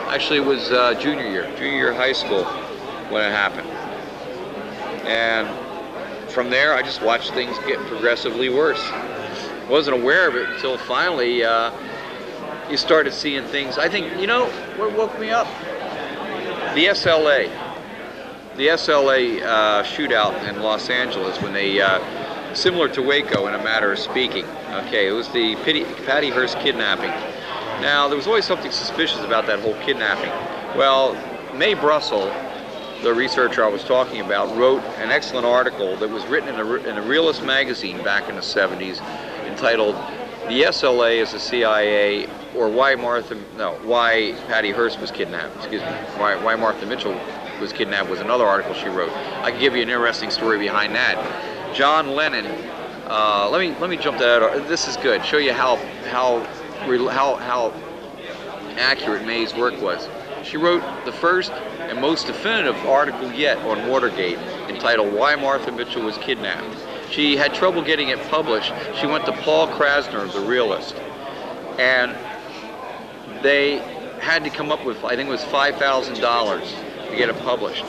Actually, it was junior year of high school when it happened. And from there, I just watched things get progressively worse. Wasn't aware of it until finally you started seeing things. I think, you know, what woke me up? The SLA shootout in Los Angeles when they, similar to Waco in a matter of speaking. Okay, it was the Patty Hearst kidnapping. Now, there was always something suspicious about that whole kidnapping. Well, Mae Brussel, the researcher I was talking about, wrote an excellent article that was written in a Realist magazine back in the 70s entitled "The SLA is the CIA," or why Patty Hearst was kidnapped. Excuse me. Why Martha Mitchell was kidnapped was another article she wrote. I can give you an interesting story behind that. John Lennon. Let me jump to that. This is good. Show you how accurate Mae's work was. She wrote the first and most definitive article yet on Watergate, entitled "Why Martha Mitchell Was Kidnapped." She had trouble getting it published. She went to Paul Krasner of the Realist, and they had to come up with, I think it was $5,000 to get it published.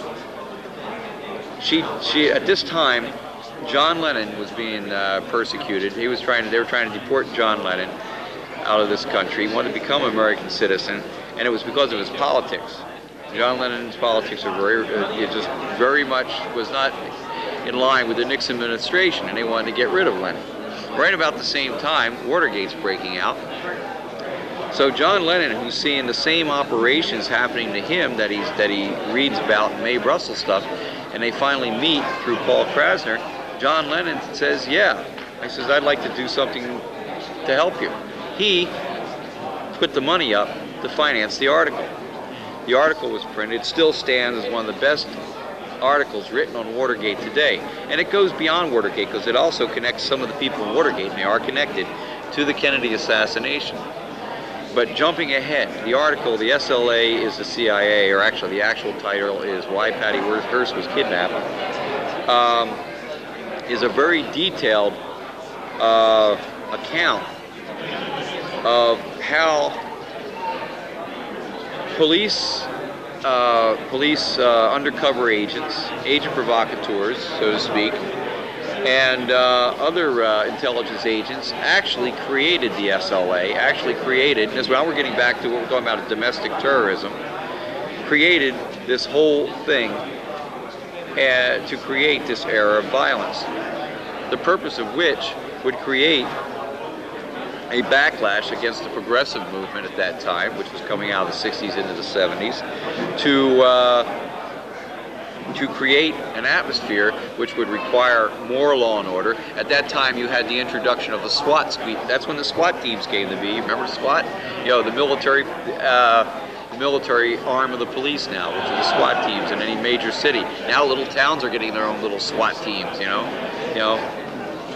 She at this time, John Lennon was being persecuted. They were trying to deport John Lennon out of this country. He wanted to become an American citizen, and it was because of his politics. John Lennon's politics are very much was not in line with the Nixon administration, and they wanted to get rid of Lennon. Right about the same time, Watergate's breaking out. So John Lennon, who's seeing the same operations happening to him that he reads about in Mae Brussel stuff, and they finally meet through Paul Krasner, John Lennon says, "Yeah," I says, "I'd like to do something to help you." He put the money up to finance the article. The article was printed. It still stands as one of the best articles written on Watergate today. And it goes beyond Watergate because it also connects some of the people in Watergate, and they are connected to the Kennedy assassination. But jumping ahead, the article, "The SLA is the CIA," or actually the actual title is "Why Patty Hearst Was Kidnapped," is a very detailed account of how police undercover agents, agent provocateurs, so to speak, and other intelligence agents actually created the SLA, and as well, we're getting back to what we're talking about, domestic terrorism, created this whole thing to create this era of violence, the purpose of which would create a backlash against the progressive movement at that time, which was coming out of the 60s into the 70s, to create an atmosphere which would require more law and order. At that time, you had the introduction of the SWAT suite. That's when the SWAT teams came to be. Remember SWAT? You know, the military arm of the police now, which are the SWAT teams in any major city. Now little towns are getting their own little SWAT teams, you know.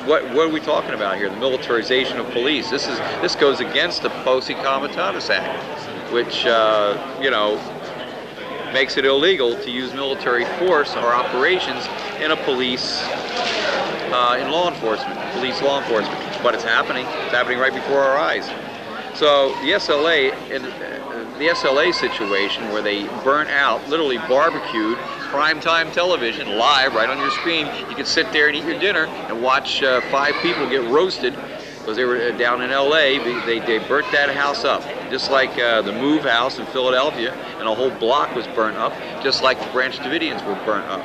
What are we talking about here? The militarization of police. This goes against the Posse Comitatus Act. which, you know, makes it illegal to use military force or operations in a police, in law enforcement, police law enforcement. But it's happening right before our eyes. So the SLA situation where they burnt out, literally barbecued, primetime television, live, right on your screen. You could sit there and eat your dinner and watch 5 people get roasted because they were down in LA. They burnt that house up, just like the Move House in Philadelphia, and a whole block was burnt up, just like the Branch Davidians were burnt up.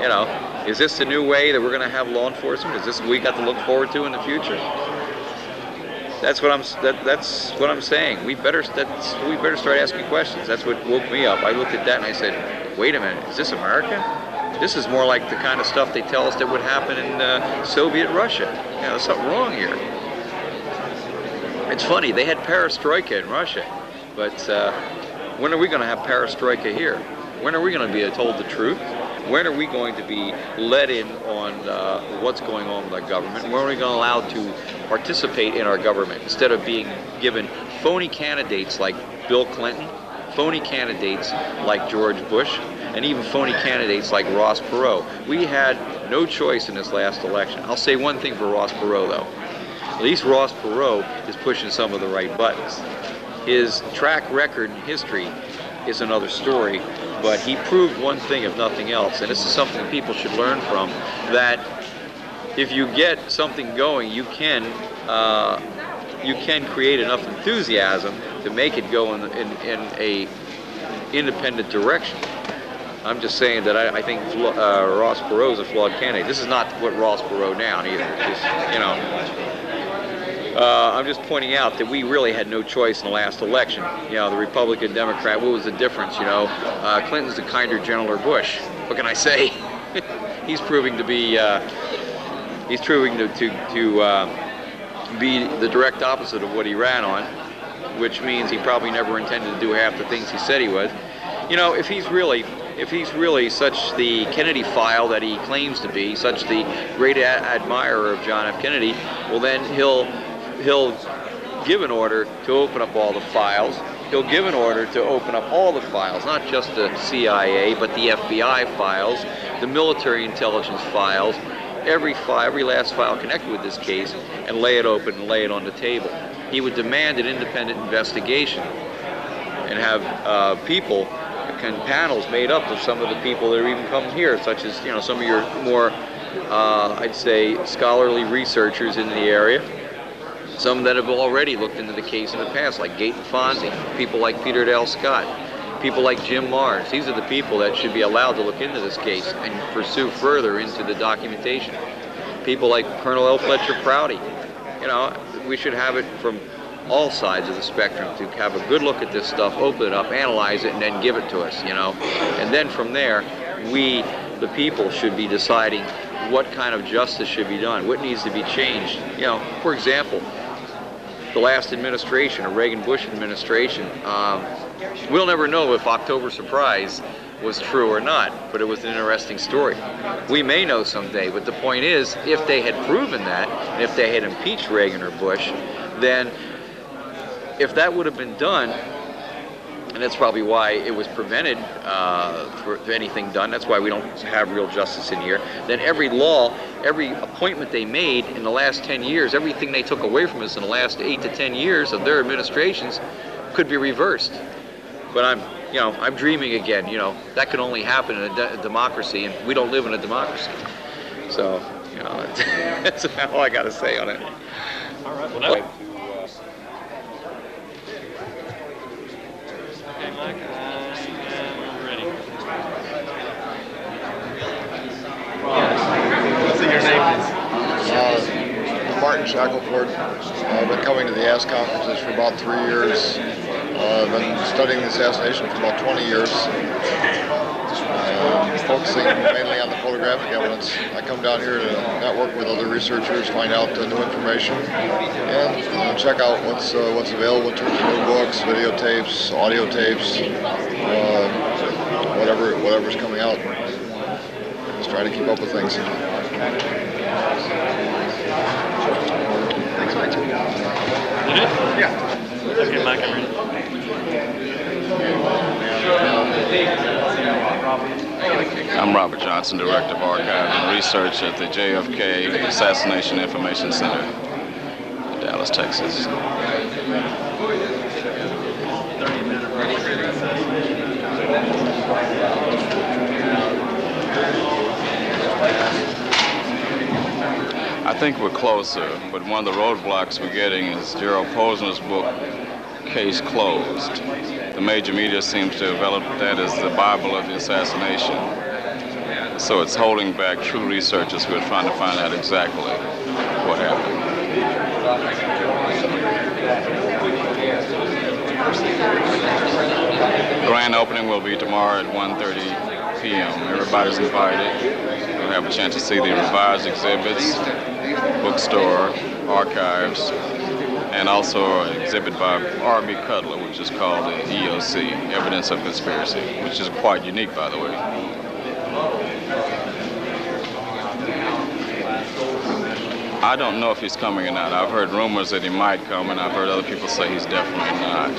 You know, is this the new way that we're going to have law enforcement? Is this what we got to look forward to in the future? That's what I'm saying. We better start asking questions. That's what woke me up. I looked at that and I said, wait a minute, is this America? This is more like the kind of stuff they tell us that would happen in Soviet Russia. You know, there's something wrong here. It's funny, they had perestroika in Russia, but when are we going to have perestroika here? When are we going to be told the truth? When are we going to be let in on what's going on with our government? When are we going to allow to participate in our government instead of being given phony candidates like Bill Clinton, phony candidates like George Bush, and even phony candidates like Ross Perot? We had no choice in this last election. I'll say one thing for Ross Perot, though. At least Ross Perot is pushing some of the right buttons. His track record and history is another story, but he proved one thing, if nothing else, and this is something that people should learn from, that if you get something going, you can create enough enthusiasm to make it go in a independent direction. I'm just saying that I think Ross Perot is a flawed candidate. This is not what Ross Perot down either. Just, you know. I'm just pointing out that we really had no choice in the last election. You know, the Republican, Democrat, what was the difference, you know? Clinton's the kinder, gentler Bush. What can I say? He's proving to be, be the direct opposite of what he ran on, which means he probably never intended to do half the things he said he would. You know, if he's really such the Kennedy file that he claims to be, such the great admirer of John F. Kennedy, well then he'll give an order to open up all the files. He'll give an order to open up all the files, not just the CIA, but the FBI files, the military intelligence files, every last file connected with this case, and lay it open and lay it on the table. He would demand an independent investigation and have panels made up of some of the people that are even come here, such as, you know, some of your more, I'd say, scholarly researchers in the area. Some that have already looked into the case in the past, like Gaten Fonzie, people like Peter Dale Scott, people like Jim Mars. These are the people that should be allowed to look into this case and pursue further into the documentation. People like Colonel L. Fletcher Prouty. You know, we should have it from all sides of the spectrum to have a good look at this stuff, open it up, analyze it, and then give it to us, you know. And then from there, we, the people, should be deciding what kind of justice should be done, what needs to be changed. You know, for example, the last administration, the Reagan-Bush administration, we'll never know if October Surprise was true or not, but it was an interesting story. We may know someday, but the point is, if they had proven that, and if they had impeached Reagan or Bush, then if that would have been done, and that's probably why it was prevented for anything done, that's why we don't have real justice in here, then every law, every appointment they made in the last 10 years, everything they took away from us in the last 8 to 10 years of their administrations could be reversed. But I'm dreaming again, you know, that can only happen in a democracy, and we don't live in a democracy. So, you know, that's all I got to say on it. All right, well, now okay, Mike, I'm ready. What's your name? Martin Shackelford. I've been coming to the ASS conferences for about 3 years. I've been studying the assassination for about 20 years, focusing mainly on the photographic evidence. I come down here to network with other researchers, find out new information, and check out what's available in terms of new books, videotapes, audio tapes, whatever's coming out. Just try to keep up with things. Thanks, Mike. Did it? Yeah. Okay, Mike, I'm ready. I'm Robert Johnson, Director of Archive and Research at the JFK Assassination Information Center in Dallas, Texas. I think we're closer, but one of the roadblocks we're getting is Gerald Posner's book, Case Closed. The major media seems to develop that as the Bible of the assassination. So it's holding back true researchers who are trying to find out exactly what happened. Grand opening will be tomorrow at 1:30 p.m. Everybody's invited. We'll have a chance to see the revised exhibits, bookstore, archives, and also an exhibit by R.B. Cutler, which is called the EOC, Evidence of Conspiracy, which is quite unique, by the way. I don't know if he's coming or not. I've heard rumors that he might come, and I've heard other people say he's definitely not.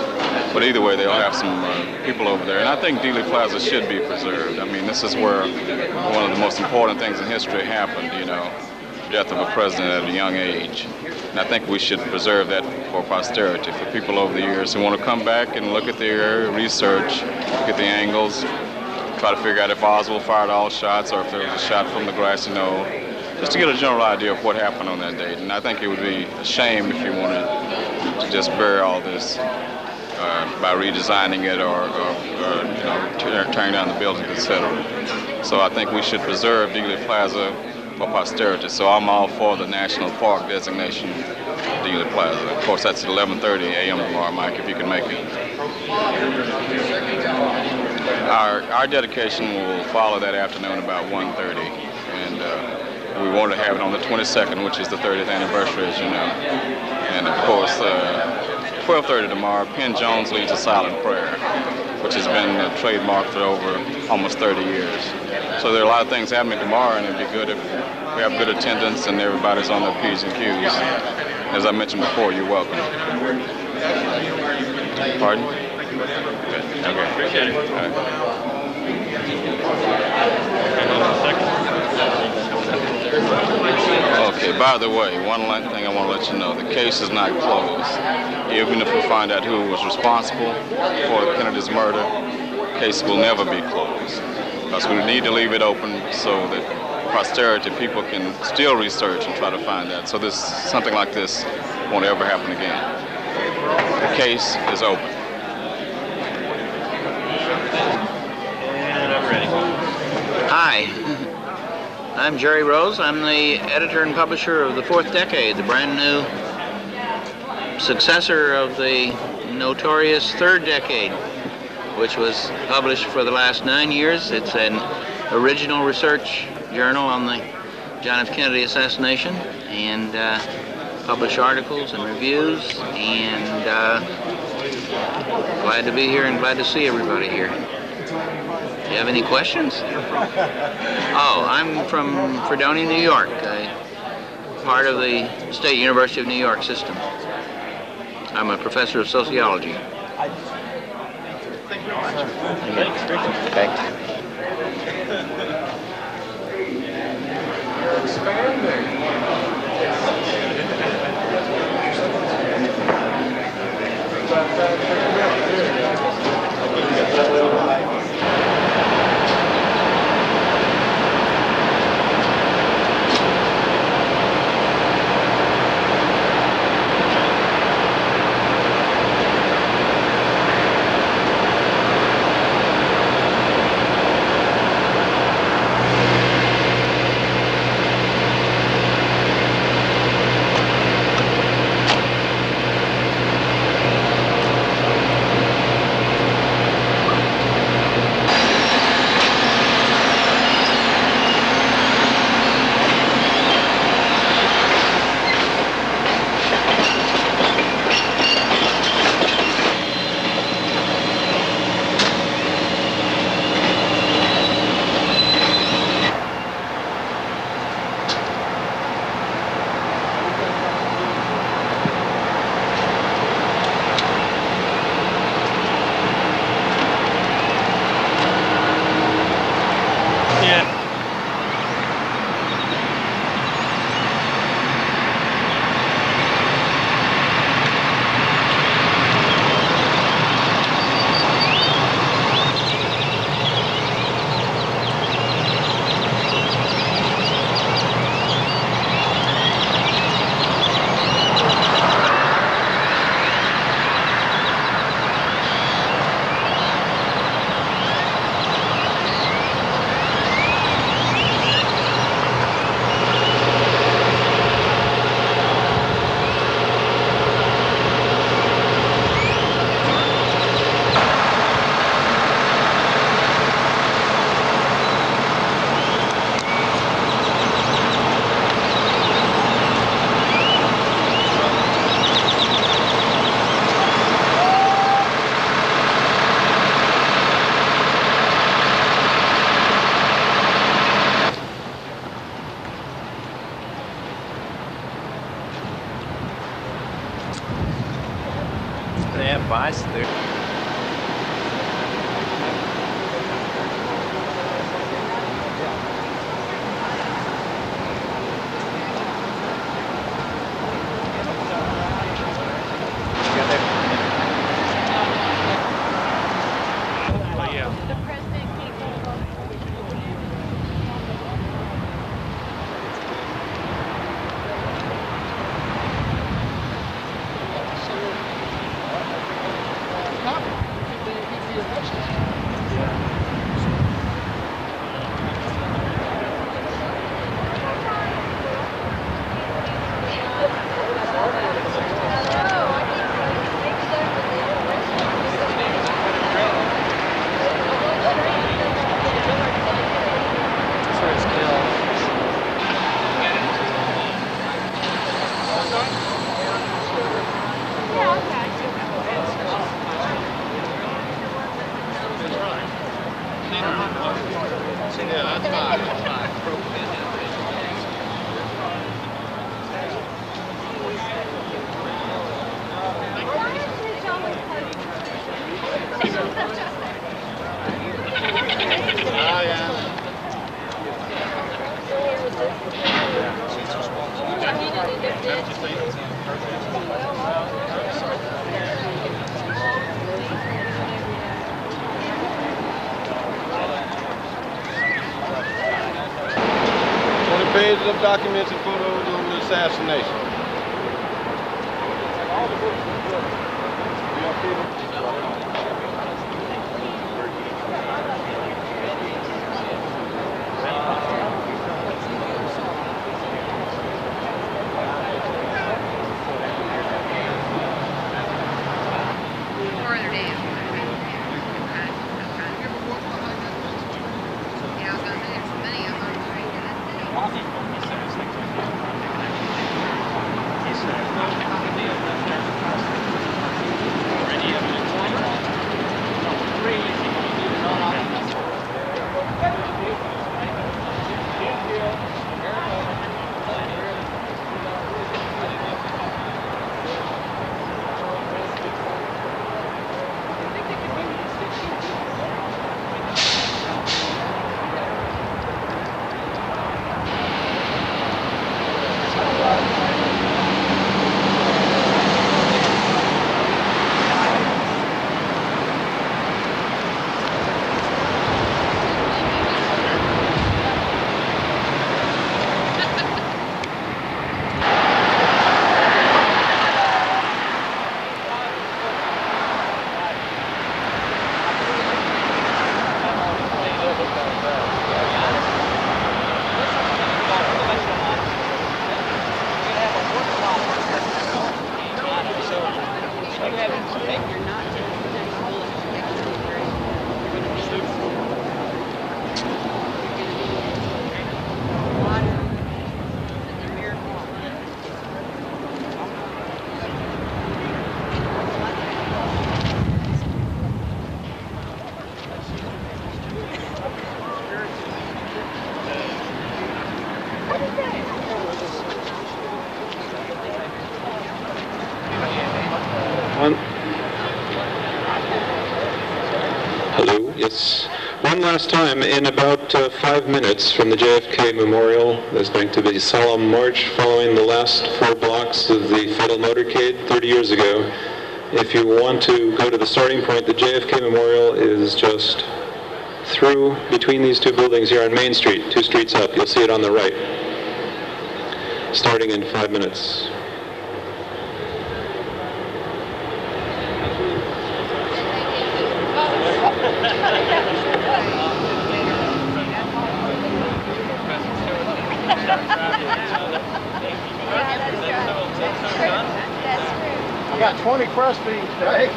But either way, they'll have some people over there. And I think Dealey Plaza should be preserved. I mean, this is where one of the most important things in history happened, you know, death of a president at a young age. And I think we should preserve that for posterity, for people over the years who want to come back and look at the area, research, look at the angles, try to figure out if Oswald fired all shots or if there was a shot from the grassy knoll, just to get a general idea of what happened on that date. And I think it would be a shame if you wanted to just bury all this by redesigning it or you know, tearing down the buildings, etc. So I think we should preserve Dealey Plaza for posterity. So I'm all for the National Park designation of Dealey Plaza. Of course, that's at 11:30 a.m. tomorrow, Mike, if you can make it. Our dedication will follow that afternoon about 1:30, and we want to have it on the 22nd, which is the 30th anniversary, as you know. And of course, 12:30 tomorrow, Penn Jones leads a silent prayer, which has been trademarked for over almost 30 years. So there are a lot of things happening tomorrow, and it'd be good if we have good attendance and everybody's on their P's and Q's. As I mentioned before, you're welcome. Pardon? Good. Okay. Appreciate it. All right. Okay, by the way, one thing I want to let you know, the case is not closed. Even if we find out who was responsible for Kennedy's murder, the case will never be closed. Because we need to leave it open so that posterity, people can still research and try to find that. So something like this won't ever happen again. The case is open. And I'm ready. Hi, I'm Jerry Rose. I'm the editor and publisher of The Fourth Decade, the brand new successor of the notorious Third Decade, which was published for the last 9 years. It's an original research journal on the John F. Kennedy assassination, and publish articles and reviews, and glad to be here and glad to see everybody here. Do you have any questions? Oh, I'm from Fredonia, New York, part of the State University of New York system. I'm a professor of sociology. Thank you very much. Thanks. device. Pages of documents and photos on the assassination. Hello, yes. One last time, in about 5 minutes from the JFK Memorial, there's going to be a solemn march following the last 4 blocks of the fatal motorcade 30 years ago. If you want to go to the starting point, the JFK Memorial is just through between these 2 buildings here on Main Street, 2 streets up. You'll see it on the right. Starting in 5 minutes. I got 20 crust beans, Dave.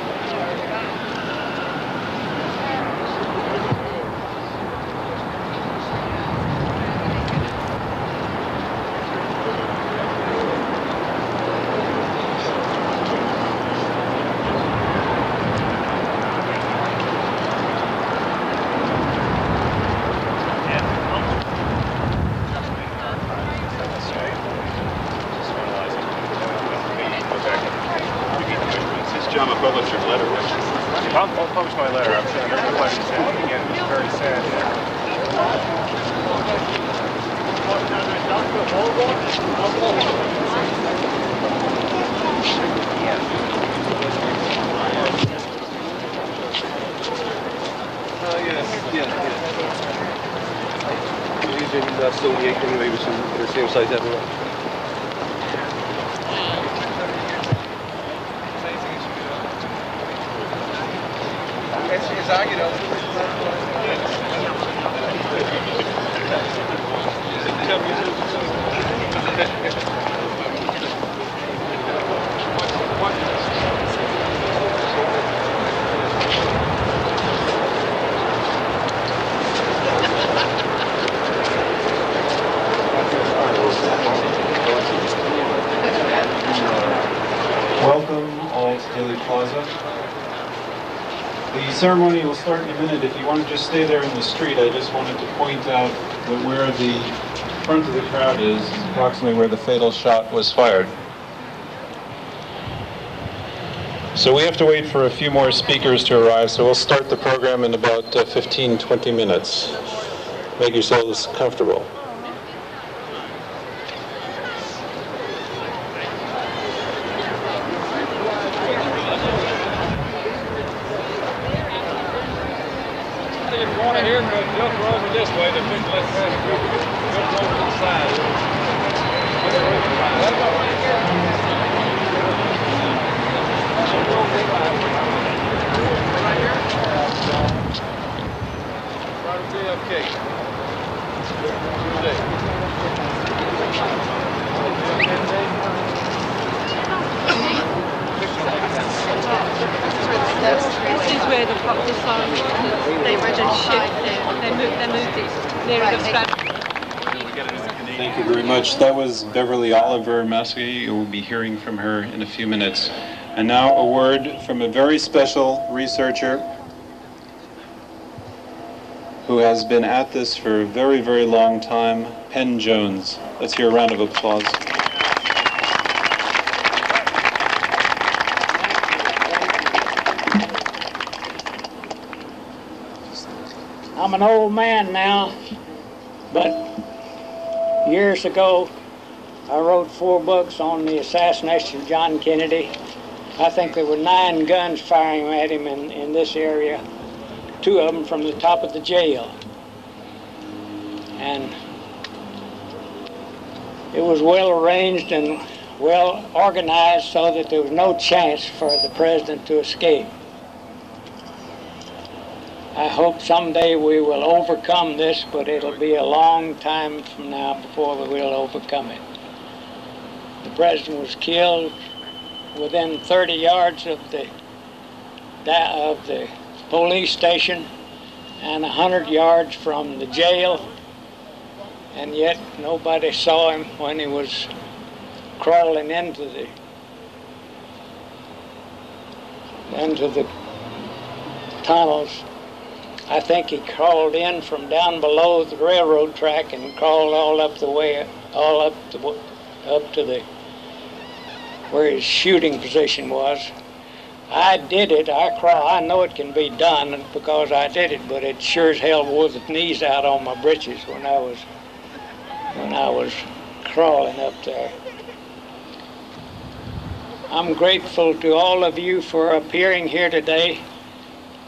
I'm a publisher's letter. I'll publish my letter. I'm sure everybody's again, it's very sad. Yes. He's in Stony Acre anyway, with the same size everywhere. Welcome all to Dealey Plaza. The ceremony will start in a minute. If you want to just stay there in the street, I just wanted to point out that where the front of the crowd is approximately where the fatal shot was fired. So we have to wait for a few more speakers to arrive, so we'll start the program in about 15-20 minutes. Make yourselves comfortable. This way, the big left hand, jump over to the side. Right to JFK. This is where the practice are. They were just shifted. They moved it nearer the strap. Thank you very much. That was Beverly Oliver Maskey. You will be hearing from her in a few minutes. And now a word from a very special researcher who has been at this for a very, very long time, Penn Jones. Let's hear a round of applause. I'm an old man now, but years ago I wrote 4 books on the assassination of John Kennedy. I think there were 9 guns firing at him in this area, 2 of them from the top of the jail. And it was well arranged and well organized so that there was no chance for the president to escape. I hope someday we will overcome this, but it'll be a long time from now before we will overcome it. The president was killed within 30 yards of the police station and 100 yards from the jail, and yet nobody saw him when he was crawling into the tunnels. I think he crawled in from down below the railroad track and crawled all up the way, up to where his shooting position was. I did it. I know it can be done because I did it, but it sure as hell wore the knees out on my britches when I was crawling up there. I'm grateful to all of you for appearing here today.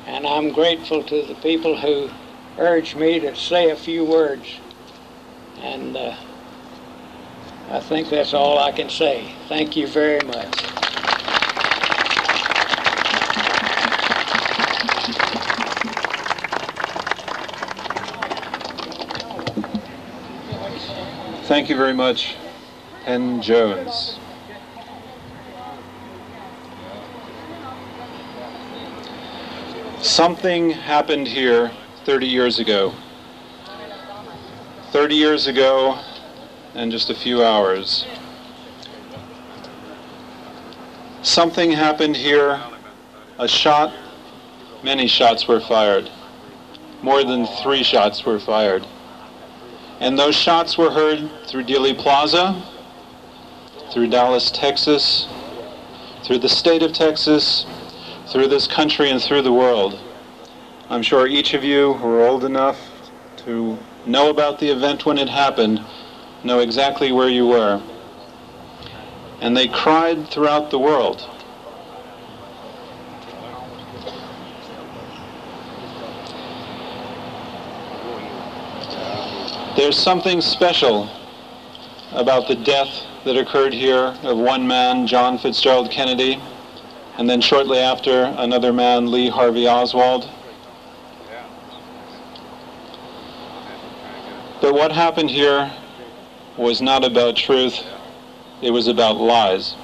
And I'm grateful to the people who urged me to say a few words. And I think that's all I can say. Thank you very much. Thank you very much, Penn Jones. Something happened here 30 years ago. 30 years ago and just a few hours. Something happened here. A shot, many shots were fired. More than 3 shots were fired. And those shots were heard through Dealey Plaza, through Dallas, Texas, through the state of Texas, through this country and through the world. I'm sure each of you who are old enough to know about the event when it happened know exactly where you were. And they cried throughout the world. There's something special about the death that occurred here of one man, John Fitzgerald Kennedy, and then shortly after, another man, Lee Harvey Oswald. But what happened here was not about truth, it was about lies.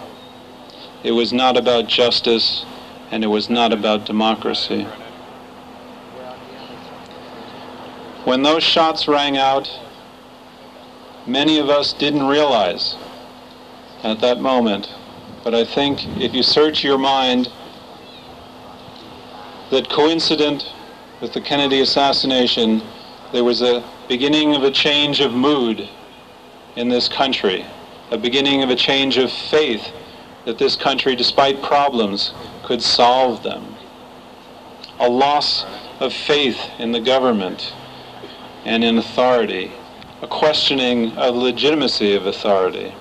It was not about justice, and it was not about democracy. When those shots rang out, many of us didn't realize at that moment, but I think if you search your mind, that coincident with the Kennedy assassination, there was a beginning of a change of mood in this country, a beginning of a change of faith that this country, despite problems, could solve them. A loss of faith in the government and in authority, a questioning of the legitimacy of authority.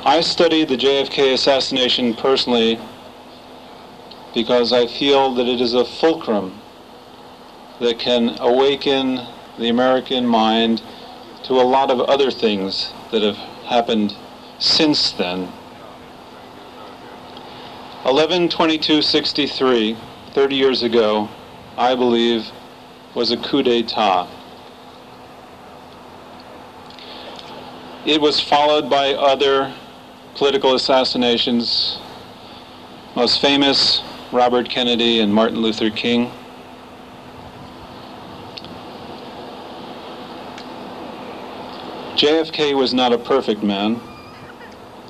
I studied the JFK assassination personally because I feel that it is a fulcrum that can awaken the American mind to a lot of other things that have happened since then. 11/22/63, 30 years ago, I believe, was a coup d'etat. It was followed by other political assassinations, most famous, Robert Kennedy and Martin Luther King. JFK was not a perfect man,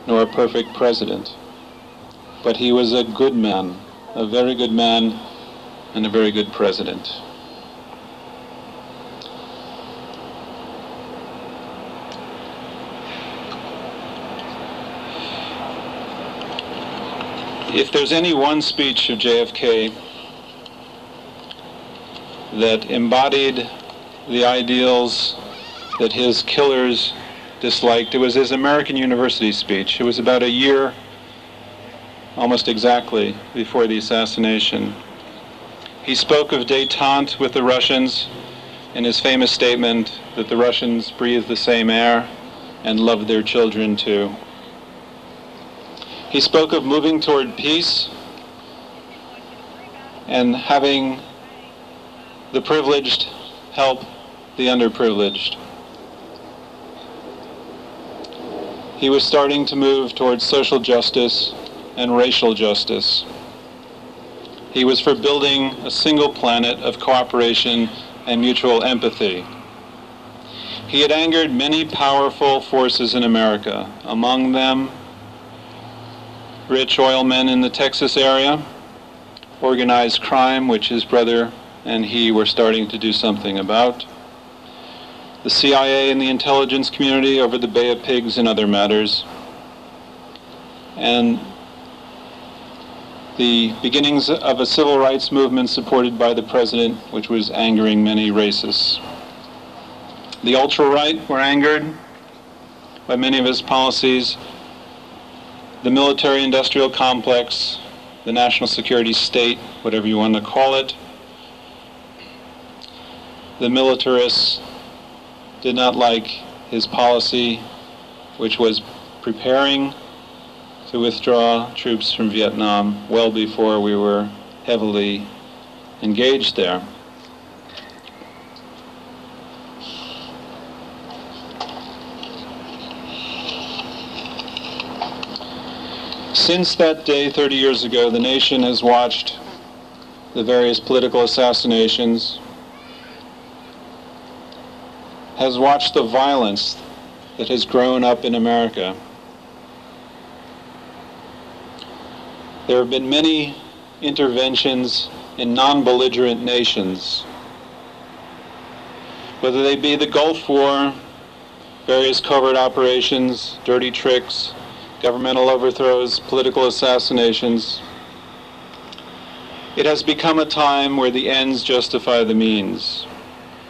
nor a perfect president, but he was a good man, a very good man, and a very good president. If there's any one speech of JFK that embodied the ideals that his killers disliked, it was his American University speech. It was about a year, almost exactly, before the assassination. He spoke of détente with the Russians in his famous statement that the Russians breathe the same air and love their children too. He spoke of moving toward peace and having the privileged help the underprivileged. He was starting to move towards social justice and racial justice. He was for building a single planet of cooperation and mutual empathy. He had angered many powerful forces in America, among them rich oil men in the Texas area, organized crime, which his brother and he were starting to do something about, the CIA and the intelligence community over the Bay of Pigs and other matters, and the beginnings of a civil rights movement supported by the president, which was angering many racists. The ultra-right were angered by many of his policies. The military-industrial complex, the national security state, whatever you want to call it, the militarists did not like his policy, which was preparing to withdraw troops from Vietnam well before we were heavily engaged there. Since that day 30 years ago, the nation has watched the various political assassinations, has watched the violence that has grown up in America. There have been many interventions in non-belligerent nations, whether they be the Gulf War, various covert operations, dirty tricks, governmental overthrows, political assassinations. It has become a time where the ends justify the means,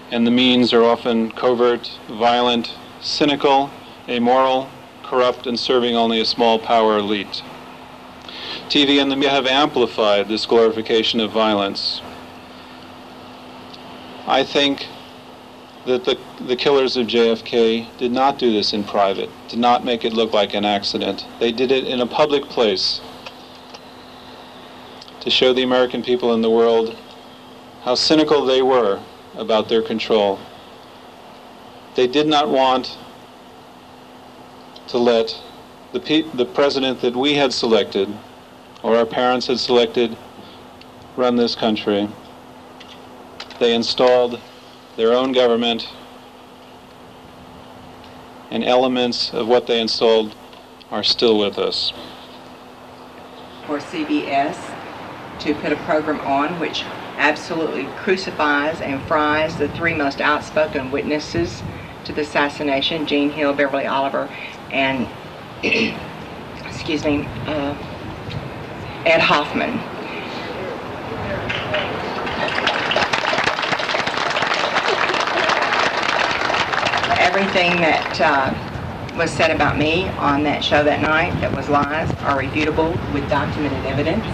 and the means are often covert, violent, cynical, amoral, corrupt, and serving only a small power elite. TV and the media have amplified this glorification of violence. I think that the killers of JFK did not do this in private, did not make it look like an accident. They did it in a public place to show the American people in the world how cynical they were about their control. They did not want to let the president that we had selected, or our parents had selected, run this country. They installed their own government, and elements of what they installed are still with us. For CBS to put a program on which absolutely crucifies and fries the three most outspoken witnesses to the assassination, Jean Hill, Beverly Oliver, and excuse me, Ed Hoffman. Everything that was said about me on that show that night that was lies are refutable with documented evidence.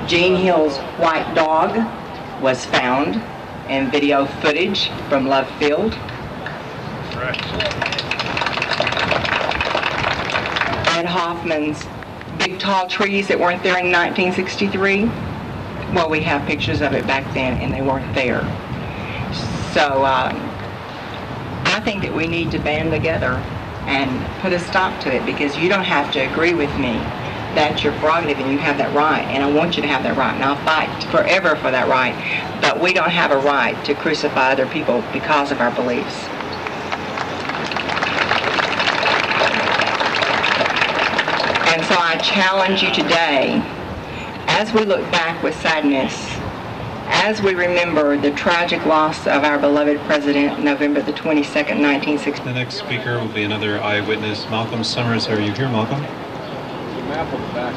Jean Hill's white dog was found in video footage from Love Field. Ed Hoffman's big tall trees that weren't there in 1963, well, we have pictures of it back then and they weren't there. So I think that we need to band together and put a stop to it, because you don't have to agree with me. That's your prerogative and you have that right, and I want you to have that right, and I'll fight forever for that right. But we don't have a right to crucify other people because of our beliefs. And so I challenge you today, as we look back with sadness, as we remember the tragic loss of our beloved president, November the 22nd, 1960. The next speaker will be another eyewitness, Malcolm Summers. Are you here, Malcolm? Map on the back.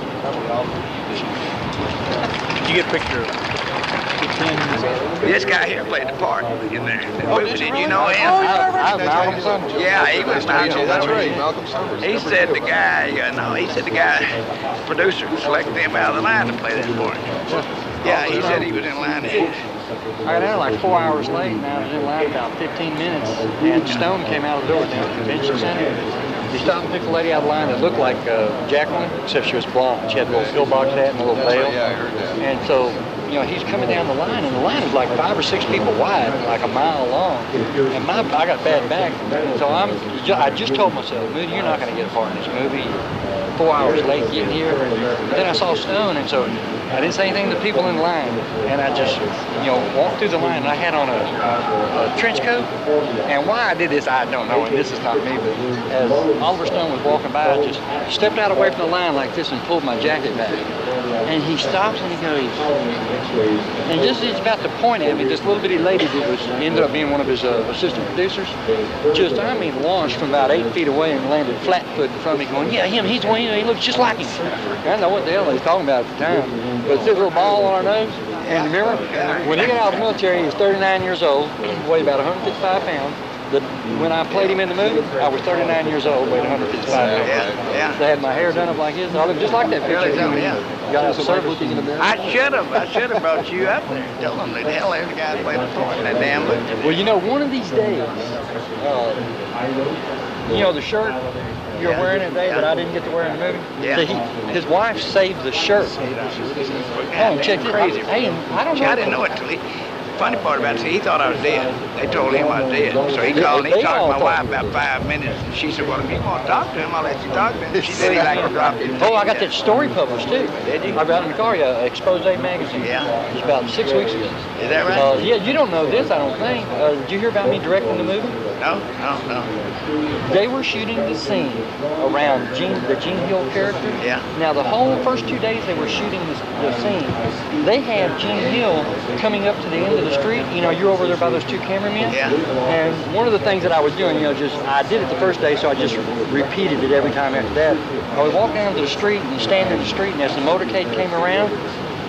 Did you get a picture of it? This guy here played the part in there. Did you know him? Malcolm Summers. Yeah, he was Malcolm. That's right, Malcolm Summers. He said the guy, producer selected him out of the line to play that part. Yeah, he said he was in line. I got out like 4 hours late, and I was in line about 15 minutes, and Stone came out of the door down at the convention center. He stopped and picked a lady out of line that looked like Jacqueline, except she was blonde. She had a little pillbox hat and a little veil. Yeah, I heard that. And so, you know, he's coming down the line, and the line is like 5 or 6 people wide, like a mile long. And I got bad back, so I just told myself, Moody, you're not going to get a part in this movie. 4 hours late getting here. Then I saw Stone, and so I didn't say anything to the people in line, and I just, you know, walked through the line, and I had on a trench coat. And why I did this, I don't know, and this is not me, but as Oliver Stone was walking by, I just stepped out away from the line like this and pulled my jacket back. And he stops and he goes, and just he's about to point at me, this little bitty lady that was ended up being one of his assistant producers, just, I mean, launched from about 8 feet away and landed flat-footed in front of me going, yeah, him, he's the one, he looks just like him. I don't know what the hell they was talking about at the time, but this little ball on our nose, and remember, when he got out of the military, he was 39 years old, weighed about 155 pounds. When I played him in the movie, I was 39 years old, weighed 155 pounds. Yeah. They had my hair done up like his. I looked just like that picture. Got out of service. I should have brought you up there and told them that hell, there's a guy playing the part in that damn movie. Well, you know, one of these days, you know, the shirt you're wearing today that I didn't get to wear in the movie? Yeah. So his wife saved the shirt. Oh, check this. Crazy. Hey, I don't know. I didn't know it till funny part about it, see, he thought I was dead. They told him I was dead. So he called and he talked to my wife about 5 minutes, and she said, well, if you want to talk to him, I'll let you talk to him. She said he like to drop his Oh, I got that story published, too. Did you? I got it in the car, yeah, Expose magazine. Yeah. It's about 6 weeks ago. Is that right? Yeah, you don't know this, I don't think. Did you hear about me directing the movie? No. They were shooting the scene around the Jean Hill character. Yeah. Now, the whole first 2 days they were shooting the scene, they had Jean Hill coming up to the end of the street, you know, you're over there by those two cameramen. Yeah. And one of the things that I was doing, you know, I did it the first day, so I just repeated it every time after that. I would walk down to the street and stand in the street, and as the motorcade came around,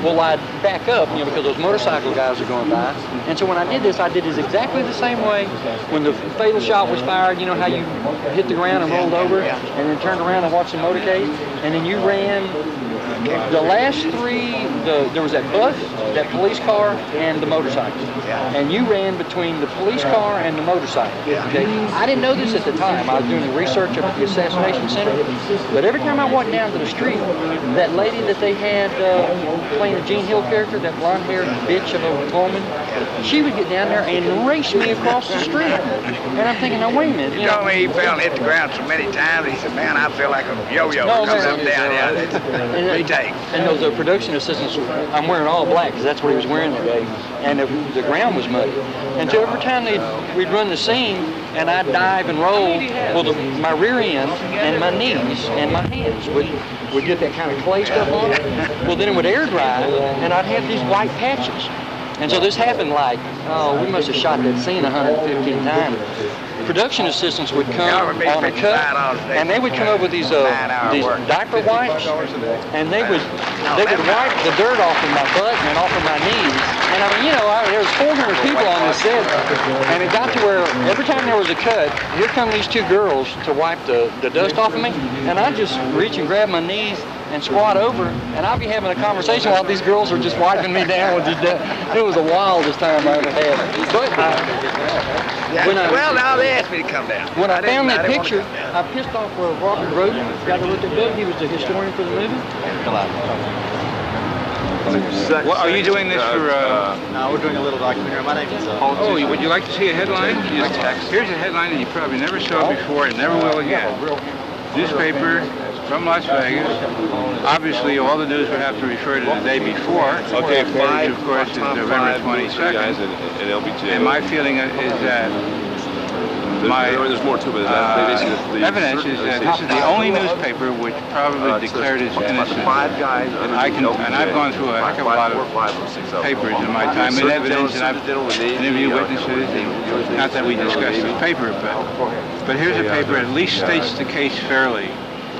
well, I'd back up, you know, because those motorcycle guys are going by. And so when I did this exactly the same way. When the fatal shot was fired, you know how you hit the ground and rolled over, and then turned around and watched the motorcade, and then you ran the last three, there was that bus, that police car, and the motorcycle. And you ran between the police car and the motorcycle. Okay? I didn't know this at the time. I was doing the research up at the Assassination Center. But every time I walked down to the street, that lady that they had playing a Gene Hill character, that blonde-haired bitch of a woman, she would get down there and race me across the street. And I'm thinking, now wait a minute. He told me he fell and hit the ground so many times. He said, man, I feel like a yo-yo comes up and down. Yeah, retake. And those production assistants, I'm wearing all black because that's what he was wearing that day. And the ground was muddy. And so every time we'd run the scene and I'd dive and roll, well, my rear end and my knees and my hands would get that kind of clay stuff on it. Well, then it would air dry and I'd have these white patches. And so this happened like, we must have shot that scene 115 times. Production assistants would come on a cut, and they would come up with these diaper wipes, and they would wipe the dirt off of my butt and off of my knees. And I mean, you know, there was 400 people on this set, and it got to where every time there was a cut, here come these two girls to wipe the dust off of me, and I'd just reach and grab my knees and squat over, and I'd be having a conversation while these girls were just wiping me down with this. It was the wildest time I ever had. But well, now they asked me to come down. When I found that picture, I pissed off Robert Roden, the guy that wrote that book. He was the historian for the movie. Well, are you doing this for... No, we're doing a little documentary. My name is... would you like to see a headline? Here's a headline that you probably never saw before and never will again. Newspaper from Las Vegas. Obviously, all the news would have to refer to the day before. Okay, which, of course, is November 22nd. And my feeling is that there's more to it than that. Evidence is that this is the only newspaper which probably declared its innocence. And I've gone through a heck of a lot of papers in my time in evidence, and I've interviewed witnesses. Not that we discussed the paper, but here's a paper that at least states the case fairly.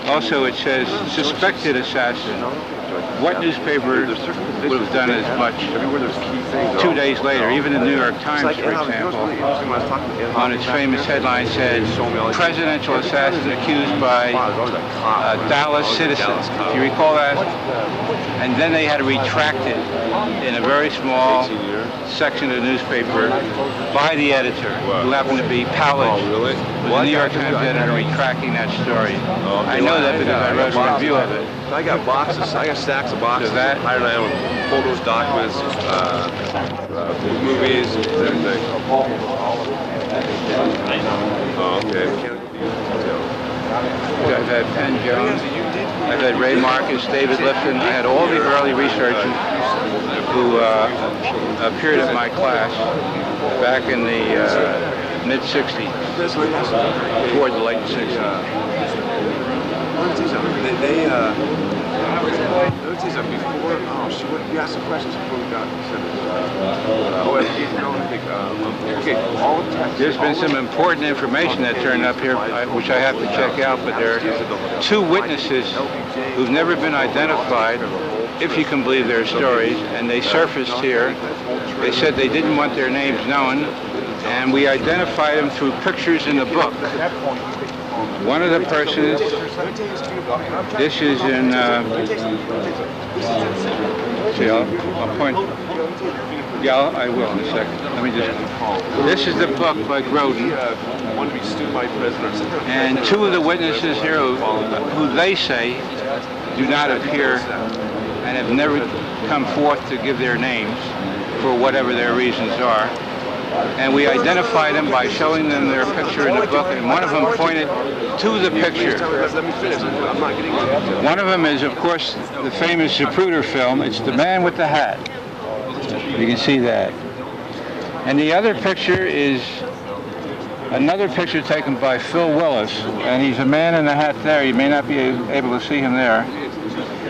Also, it says suspected assassin. What newspaper would have done as much 2 days later? Even the New York Times, for example, on its famous headline said, presidential assassin accused by Dallas citizens. Do you recall that? And then they had to retract it in a very small section of the newspaper by the editor, who happened to be Powledge, the New York Times editor, retracting that story. I know that because I wrote a review of it. I got boxes. I got stacks of boxes. Hired I own photos, documents, movies, everything. Oh, okay. I've had Penn Jones. I've had Ray Marcus, David Lifton. I had all the early researchers who appeared at my class back in the mid-'60s, toward the late '60s. You asked some questions before we got There's been some important information that turned up here, which I have to check out, but there are two witnesses who've never been identified, if you can believe their stories, and they surfaced here. They said they didn't want their names known, and we identified them through pictures in the book. One of the persons, this is in, see, I'll point, yeah, I will in a second. Let me just, this is the book by Groden. And two of the witnesses here who they say do not appear and have never come forth to give their names for whatever their reasons are. And we identified them by showing them their picture in the book, and one of them pointed to the picture. One of them is, of course, the famous Zapruder film. It's the man with the hat. You can see that. And the other picture is another picture taken by Phil Willis, and he's a man in the hat there. You may not be able to see him there.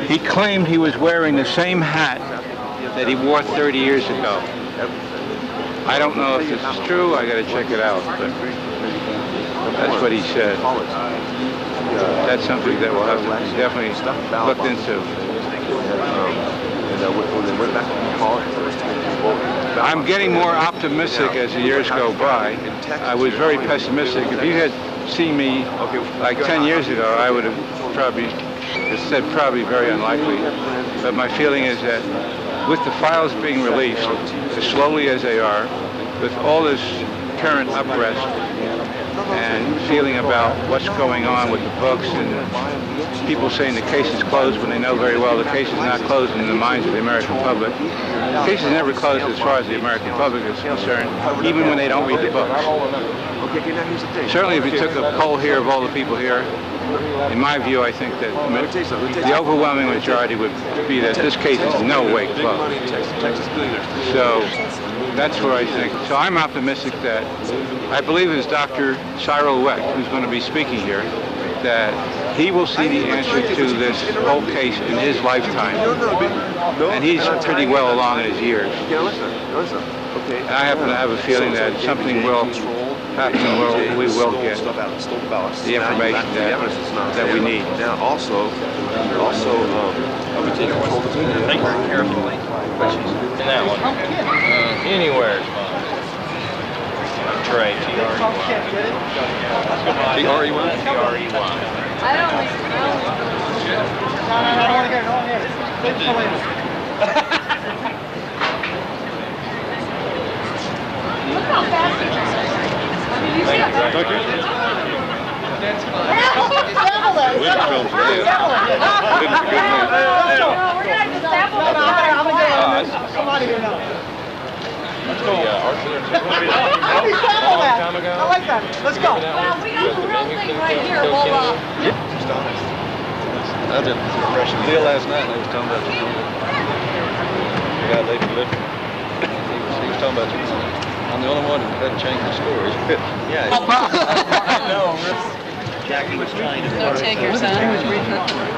He claimed he was wearing the same hat that he wore 30 years ago. I don't know if this is true. I got to check it out, but that's what he said. That's something that will have to be definitely looked into. I'm getting more optimistic as the years go by. I was very pessimistic. If you had seen me like 10 years ago, I would have probably said probably very unlikely. But my feeling is that with the files being released, as slowly as they are, with all this current uprest and feeling about what's going on with the books and people saying the case is closed when they know very well the case is not closed in the minds of the American public. The case is never closed as far as the American public is concerned, even when they don't read the books. Certainly if you took a poll here of all the people here, in my view, I think that the overwhelming majority would be that this case is no way closed. So that's where I think. So I'm optimistic that I believe it's Dr. Cyril Weck who's going to be speaking here, that he will see the answer to this whole case in his lifetime. And he's pretty well along in his years. And I happen to have a feeling that something will happen where we will get the information that we need. Now also, Think very carefully. In that one. Anywhere is fine. Trey, T-R-E-Y. T-R-E-Y? T-R-E-Y. I don't want to go. Go ahead. Look how fast it is. I mean, you see how fast it is. That's fine. We're not just sample it. I'm going to go. Come on here now. Let's go. Let me sample that. I like that. Let's go. Well, we got the real thing right here. I did a deal last night, and they was talking about you. The guy they delivered. He was talking about you. I'm the only one who hadn't changed the story. Yeah. No, Jackie was trying to... No, take your son.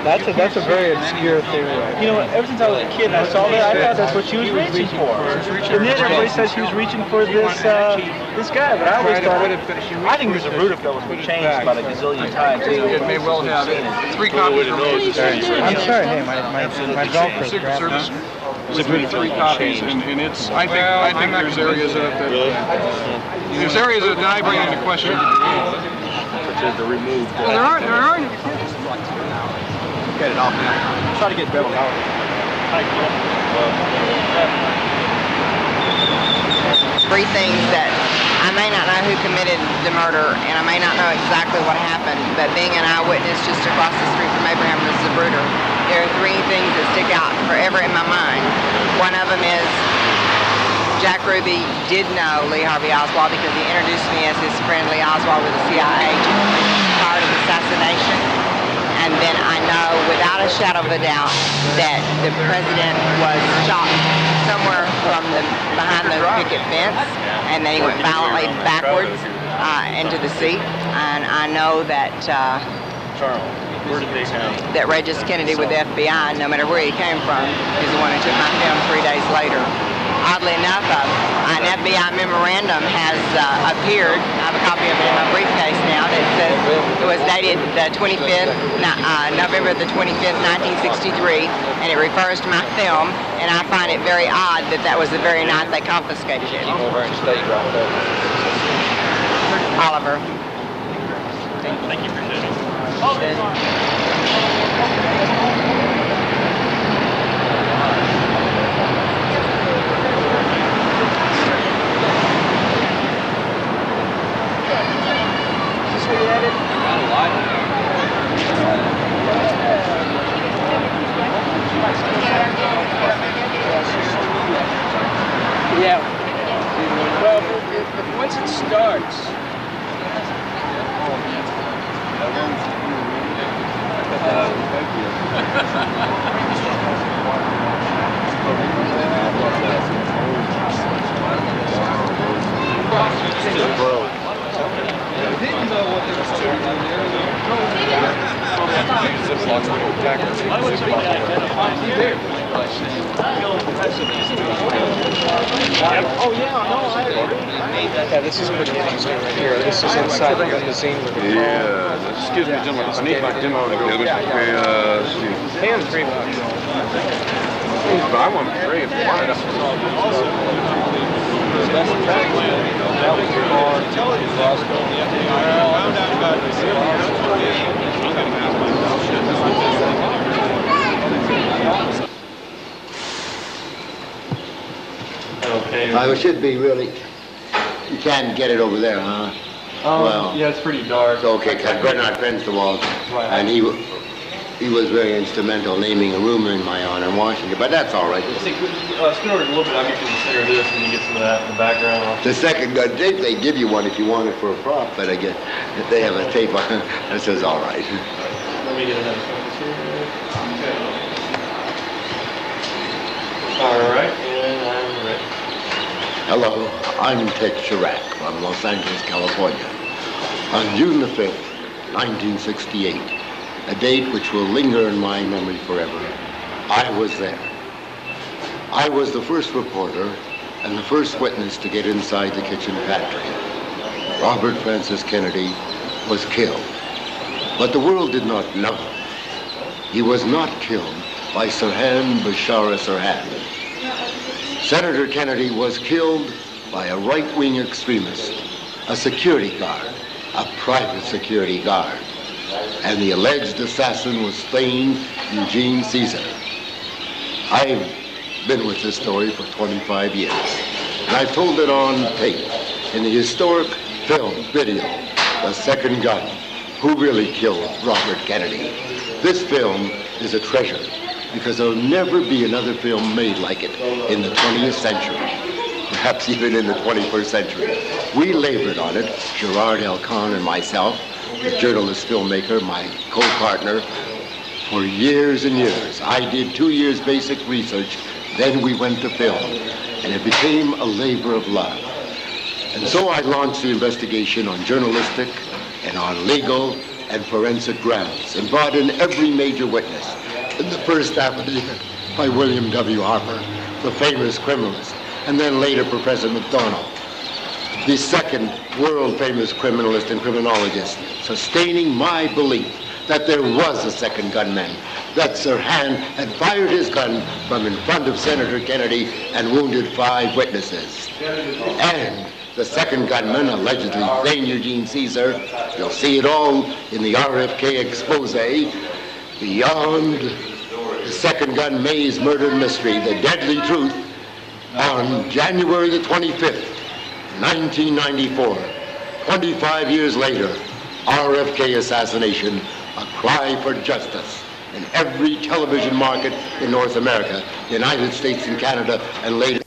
That's a very obscure theory. You know, ever since I was a kid and I saw that, I thought that's what she was reaching for. And then everybody says she was reaching for this this guy, but I always thought I think there's a root of those were changed about a gazillion times. It may well have 3 copies. I'm sorry, hey, my golf Secret Service was 3 copies, and it's. I think there's areas that there's areas that I bring into question. To remove. Well, there are. Get it off now. Try to get Bevel out. Three things that I may not know who committed the murder, and I may not know exactly what happened, but being an eyewitness just across the street from Abraham the Zapruder, there are 3 things that stick out forever in my mind. One of them is Jack Ruby did know Lee Harvey Oswald because he introduced me as his friend Lee Oswald with a CIA agent prior to the assassination. And then I know without a shadow of a doubt that the president was shot somewhere from behind the picket fence, and then he went violently backwards into the seat. And I know that that Regis Kennedy with the FBI, no matter where he came from, is the one who took my film 3 days later. Oddly enough, an FBI memorandum has appeared. I have a copy of it in my briefcase now that says it was dated the 25th, November the 25th, 1963, and it refers to my film, and I find it very odd that that was the very night they confiscated it. Oliver. Thank you for sitting. Yeah. Well, if once it starts. Ziplocs when you attack them. Oh yeah, no, I agree. Yeah, this is pretty interesting right here. This is inside the limousine with the Yeah, excuse me, gentlemen. I need my demo to go. And $3. But I want to trade it. It should be really. You can't get it over there, huh? Well, yeah, it's pretty dark. Okay, because Bernard Fensterwald, and he was very instrumental in naming a room in my honor in Washington, but that's all right. Spin over a little bit, I'll get you in the center of this and you get some of that in the background. The second gun tape, they give you one if you want it for a prop, but again, they have a tape on it that says all right. Let me get another focus here. All right, and I'm ready. Hello, I'm Ted Chirac from Los Angeles, California. On June the 5th, 1968, a date which will linger in my memory forever, I was there. I was the first reporter and the first witness to get inside the kitchen pantry. Robert Francis Kennedy was killed, but the world did not know. He was not killed by Sirhan Bashar Sirhan. Senator Kennedy was killed by a right-wing extremist, a security guard, a private security guard. And the alleged assassin was Thane Eugene Caesar. I've been with this story for 25 years, and I've told it on tape in the historic film, video, The Second Gun, Who Really Killed Robert Kennedy. This film is a treasure, because there'll never be another film made like it in the 20th century, perhaps even in the 21st century. We labored on it, Gerard L. Kahn and myself, the journalist filmmaker, my co-partner, for years and years. I did 2 years basic research, then we went to film, and it became a labor of love. And so I launched the investigation on journalistic and on legal and forensic grounds, and brought in every major witness. In the first affidavit by William W. Harper, the famous criminalist, and then later Professor McDonald, the second world-famous criminalist and criminologist, sustaining my belief that there was a second gunman, that Sirhan had fired his gun from in front of Senator Kennedy and wounded 5 witnesses. And the second gunman, allegedly Thane Eugene Caesar, you'll see it all in the RFK expose, beyond the second gun Mays murder mystery, the deadly truth, on January the 25th, 1994, 25 years later, RFK Assassination, a cry for justice in every television market in North America, United States and Canada, and later.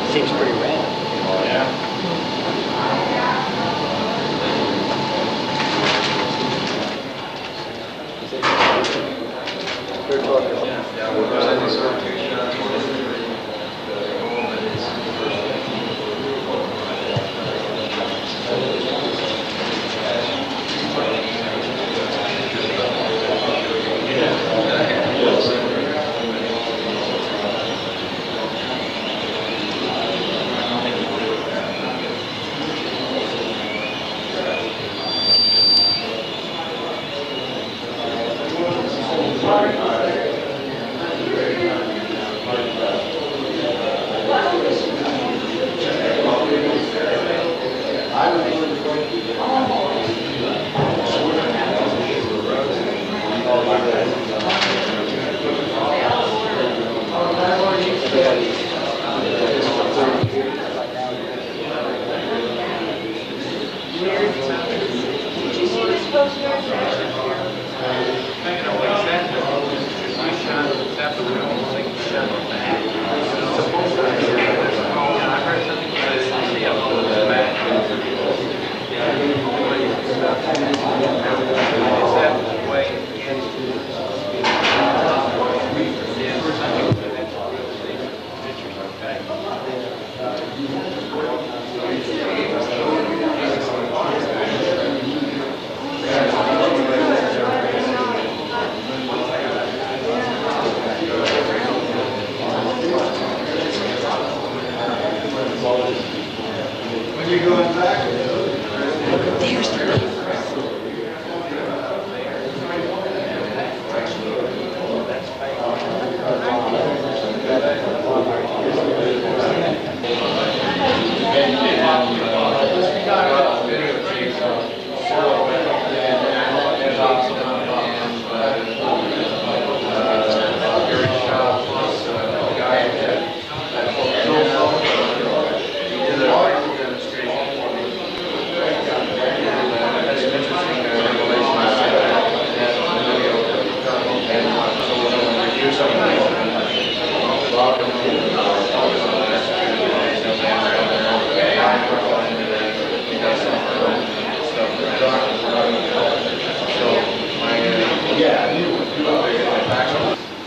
Seems pretty random. Yeah.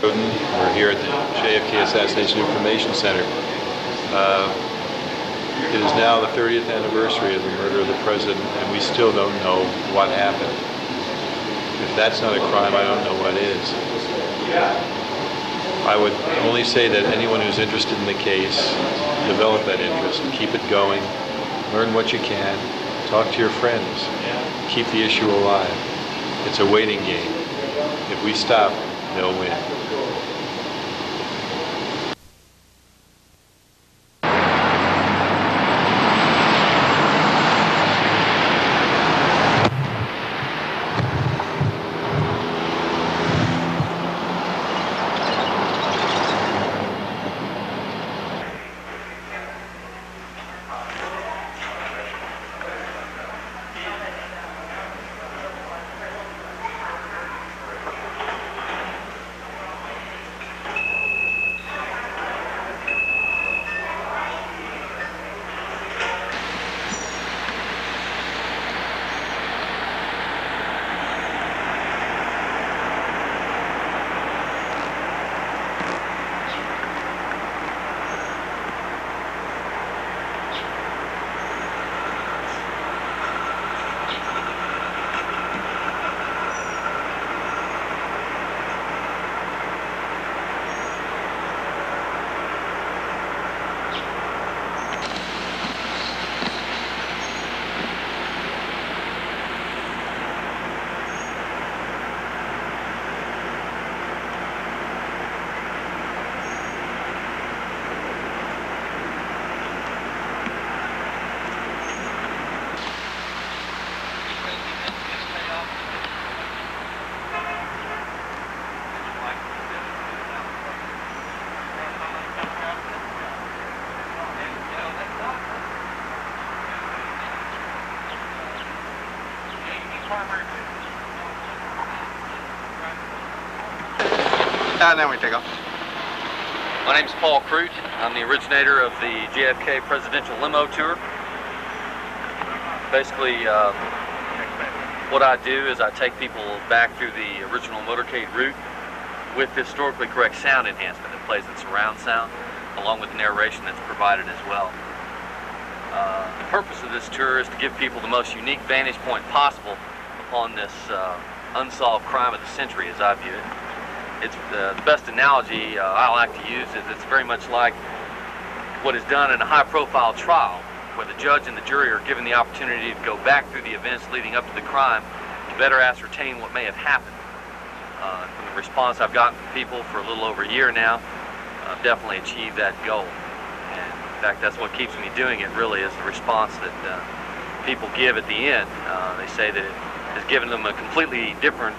We're here at the JFK Assassination Information Center. It is now the 30th anniversary of the murder of the president, and we still don't know what happened. If that's not a crime, I don't know what is. I would only say that anyone who's interested in the case, develop that interest, keep it going, learn what you can, talk to your friends, keep the issue alive. It's a waiting game. If we stop, they'll win. And then we take off. My name's Paul Crute. I'm the originator of the JFK Presidential Limo Tour. Basically, what I do is I take people back through the original motorcade route with historically correct sound enhancement that plays in surround sound, along with narration that's provided as well. The purpose of this tour is to give people the most unique vantage point possible upon this unsolved crime of the century, as I view it. It's the best analogy I like to use is it's very much like what is done in a high-profile trial, where the judge and the jury are given the opportunity to go back through the events leading up to the crime to better ascertain what may have happened. From the response I've gotten from people for a little over a year now, I've definitely achieved that goal. And in fact, that's what keeps me doing it, really, is the response that people give at the end. They say that it has given them a completely different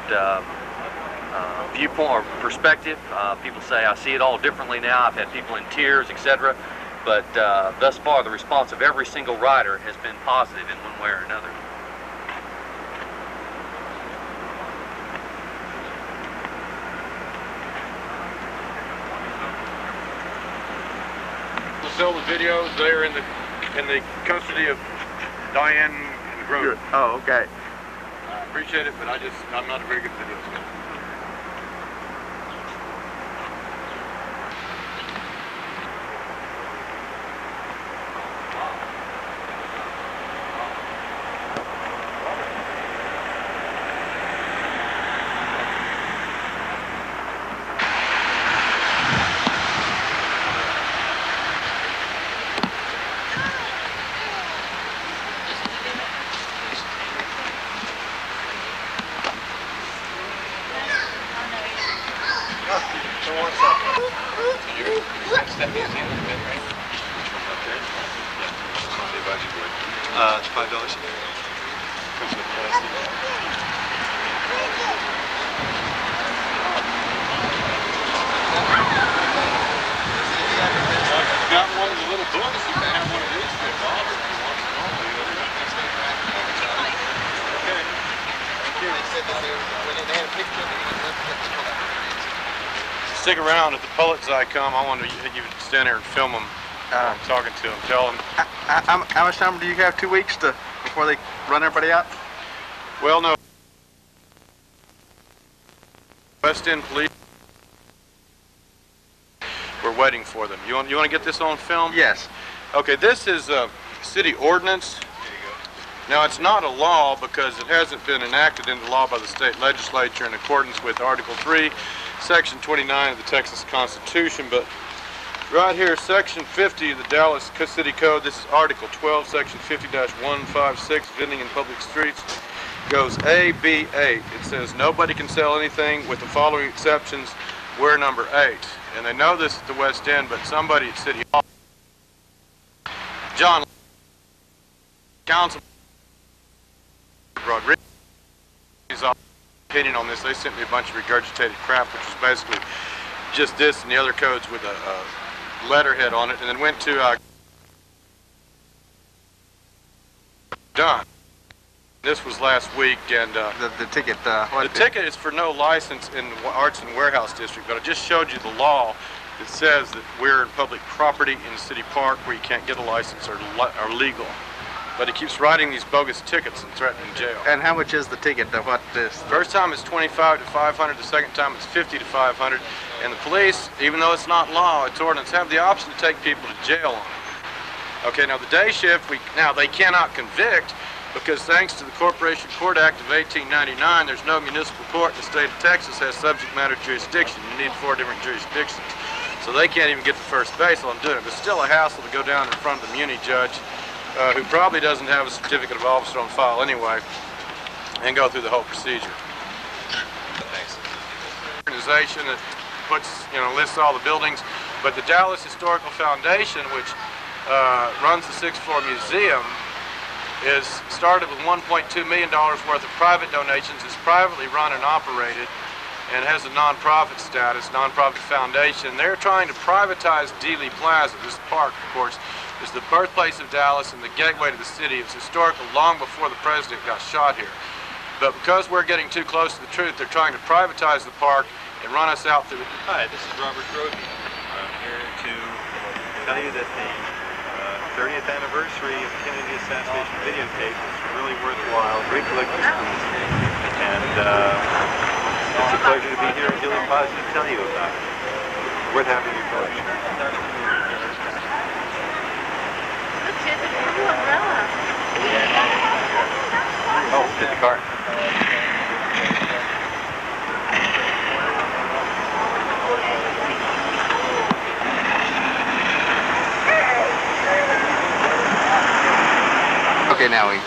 viewpoint or perspective. People say, I see it all differently now. I've had people in tears, etc. But thus far, the response of every single rider has been positive in one way or another. Sell the videos. They're in the custody of Diane and the groom. Oh, okay. I appreciate it, but I'm not a very good video guy. Stick around at the Pullets I come. I want you to stand there and film them. I'm talking to them. Tell them. How much time do you have? 2 weeks before they run everybody out? Well, no. West End Police. We're waiting for them. You want to get this on film? Yes. Okay. This is a city ordinance. Now, it's not a law because it hasn't been enacted into law by the state legislature in accordance with Article 3, Section 29 of the Texas Constitution, but right here, Section 50 of the Dallas City Code, this is Article 12, Section 50-156, vending in public streets, goes A, B, 8. It says nobody can sell anything with the following exceptions. We're number 8. And they know this at the West End, but somebody at City Hall, John Council Rodriguez, opinion on this. They sent me a bunch of regurgitated crap, which is basically just this and the other codes with a letterhead on it, and then went to done. This was last week, and the ticket. The ticket is for no license in the Arts and Warehouse District, but I just showed you the law that says that we're in public property in the city park where you can't get a license or legal. But he keeps writing these bogus tickets and threatening jail. And how much is the ticket? What is? First time it's $25 to $500. The second time it's $50 to $500. And the police, even though it's not law, it's ordinance, have the option to take people to jail on it. Okay, now the day shift, now they cannot convict because thanks to the Corporation Court Act of 1899, there's no municipal court in the state of Texas has subject matter jurisdiction. You need 4 different jurisdictions. So they can't even get to first base while I'm doing it. But it's still a hassle to go down in front of the muni judge, who probably doesn't have a certificate of officer on file anyway, and go through the whole procedure. Thanks. Organization that puts, lists all the buildings, but the Dallas Historical Foundation, which runs the 6th floor museum, is started with $1.2 million worth of private donations, is privately run and operated, and has a nonprofit status, nonprofit foundation. They're trying to privatize Dealey Plaza. This park, of course, is the birthplace of Dallas and the gateway to the city. It was historical long before the president got shot here. But because we're getting too close to the truth, they're trying to privatize the park and run us out through it. Hi, this is Robert Grody. I'm here to tell you that the 30th anniversary of the Kennedy assassination videotape is really worthwhile, great collector's piece, and it's a pleasure to be here at Dealey Plaza to tell you about it. Worth having your collection. Oh, get the car. Okay, now we.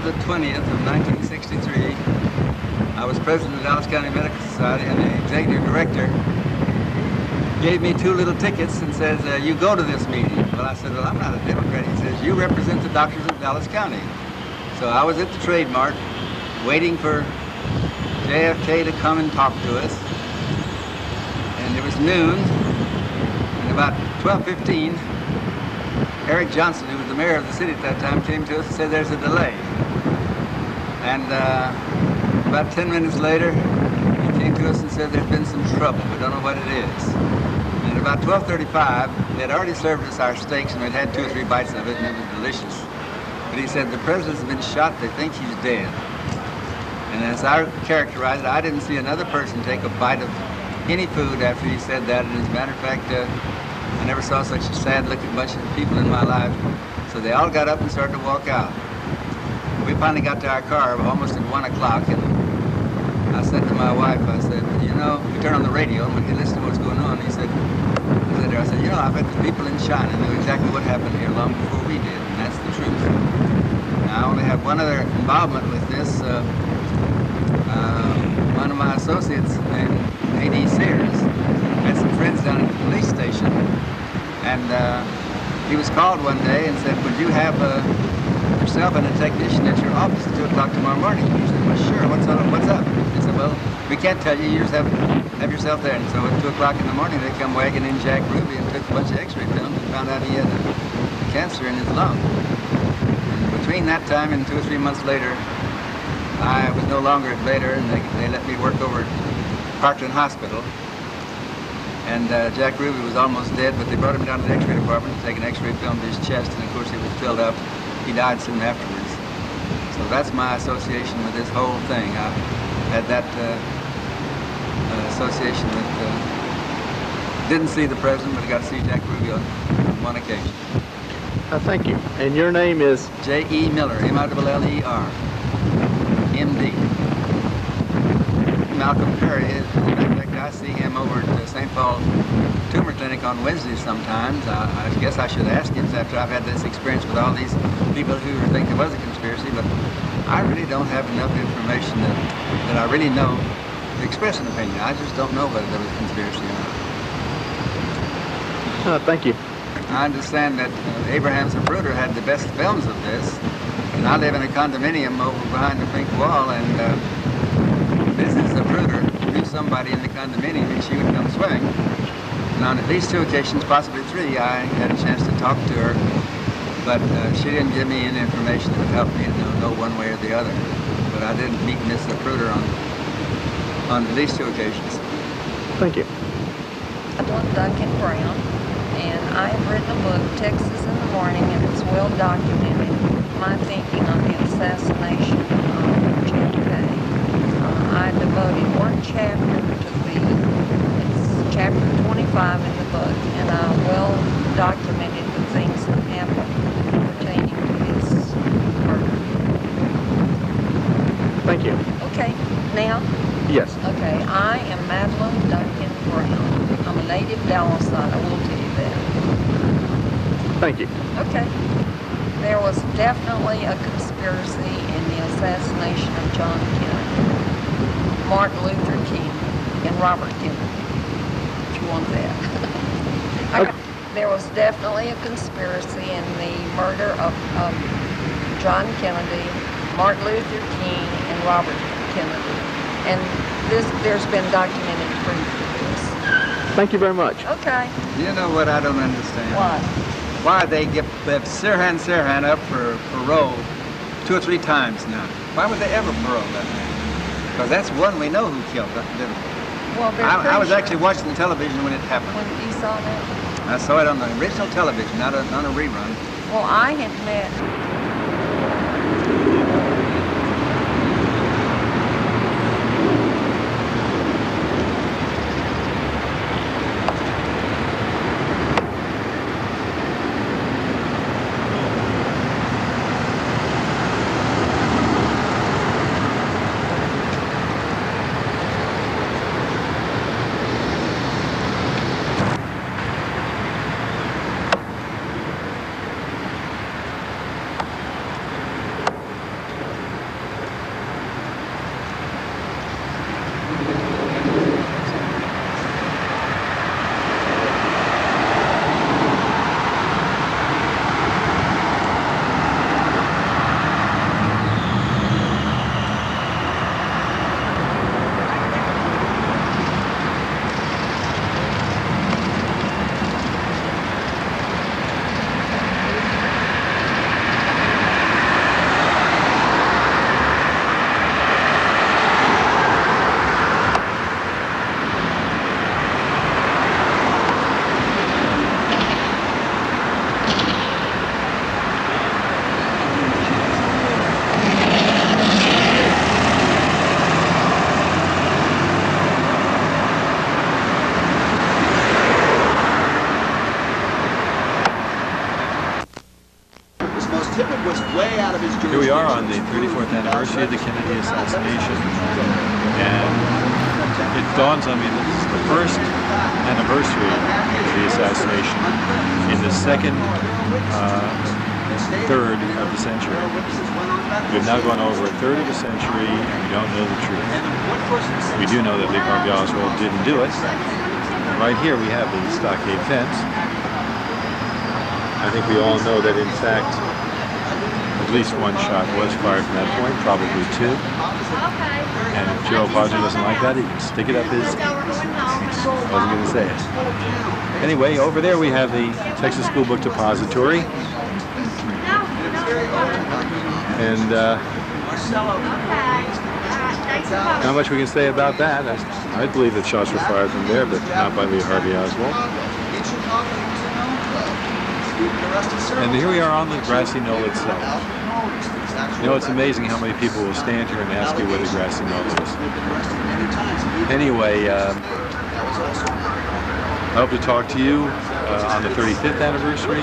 the 20th of 1963, I was president of the Dallas County Medical Society, and the executive director gave me 2 little tickets and says, you go to this meeting. Well, I said, well, I'm not a Democrat. He says, you represent the doctors of Dallas County. So I was at the Trade Mart waiting for JFK to come and talk to us. And it was noon, and about 12:15, Eric Johnson, who was the mayor of the city at that time, came to us and said there's a delay. And about 10 minutes later, he came to us and said there's been some trouble. We don't know what it is. And at about 12:35, they had already served us our steaks, and we'd had 2 or 3 bites of it, and it was delicious. But he said the president's been shot. They think he's dead. And as I characterized it, I didn't see another person take a bite of any food after he said that. And as a matter of fact, I never saw such a sad-looking bunch of people in my life. So they all got up and started to walk out. We finally got to our car almost at 1 o'clock, and I said to my wife, I said, you know, we turned on the radio, and when he listened to what's going on, I said, you know, I bet the people in China knew exactly what happened here long before we did, and that's the truth. Now, I only have one other involvement with this. One of my associates named A.D. Sears had some friends down at the police station, and he was called one day and said, would you have yourself and a technician at your office at 2 o'clock tomorrow morning? He said, well, sure, what's up? He said, well, we can't tell you, you just have yourself there. And so at 2 o'clock in the morning, they come wagging in Jack Ruby and took a bunch of x-ray films and found out he had cancer in his lung. And between that time and 2 or 3 months later, I was no longer at Bader, and they let me work over at Parkland Hospital. And Jack Ruby was almost dead, but they brought him down to the x-ray department to take an x-ray film to his chest, and of course it was filled up. He died soon afterwards. So that's my association with this whole thing. I had that association with, didn't see the president, but I got to see Jack Ruby on one occasion. Thank you. And your name is? J.E. Miller, M-I-L-L-E-R, M.D. Malcolm Perry is, in fact, I see him over at St. Paul Tumor Clinic on Wednesdays sometimes. I guess I should ask him after I've had this experience with all these people who think there was a conspiracy, but I really don't have enough information that I really know to express an opinion. I just don't know whether there was a conspiracy or not. Thank you. I understand that Abraham Zapruder had the best films of this, and I live in a condominium over behind the pink wall, and Mrs. Zapruder knew somebody in the condominium, and she would come swimming. And on at least 2 occasions, possibly 3, I had a chance to talk to her, but she didn't give me any information that would help me to know one way or the other. But I did meet Miss Zapruder on at least 2 occasions. Thank you. I'm Duncan Brown, and I've written a book, Texas in the Morning, and it's well documented my thinking on the assassination of JFK. I devoted 1 chapter to it's chapter 25 in the book, and I well documented the things that happened pertaining to his murder. Thank you. Okay, now? Yes. Okay, I am Madeline Duncan Brown. I'm a native Dallasite, I will tell you that. Thank you. Okay. There was definitely a conspiracy in the assassination of John Kennedy, Martin Luther King, and Robert Kennedy. If you want that. Okay. There was definitely a conspiracy in the murder of John Kennedy, Martin Luther King, and Robert Kennedy. And there's been documented proof of this. Thank you very much. Okay. You know what I don't understand? What? Why they have Sirhan up for parole 2 or 3 times now. Why would they ever parole that man? Because that's one we know who killed him. Well, I was actually watching the television when it happened. When you saw that? I saw it on the original television, not on a rerun. Well, I had met Here we are on the 34th anniversary of the Kennedy assassination, and it dawns on me that this is the first anniversary of the assassination in the second third of the century. We've now gone over a third of a century and we don't know the truth. We do know that Lee Harvey Oswald didn't do it. And right here we have the stockade fence. I think we all know that in fact at least one shot was fired from that point, probably two. And if Joe Podger doesn't like that, he can stick it up his... I wasn't going to say it. Anyway, over there we have the Texas School Book Depository. And not much we can say about that. I believe that shots were fired from there, but not by Lee Harvey Oswald. And here we are on the grassy knoll itself. You know, it's amazing how many people will stand here and ask you where the grassy knoll is. Anyway, I hope to talk to you on the 35th anniversary.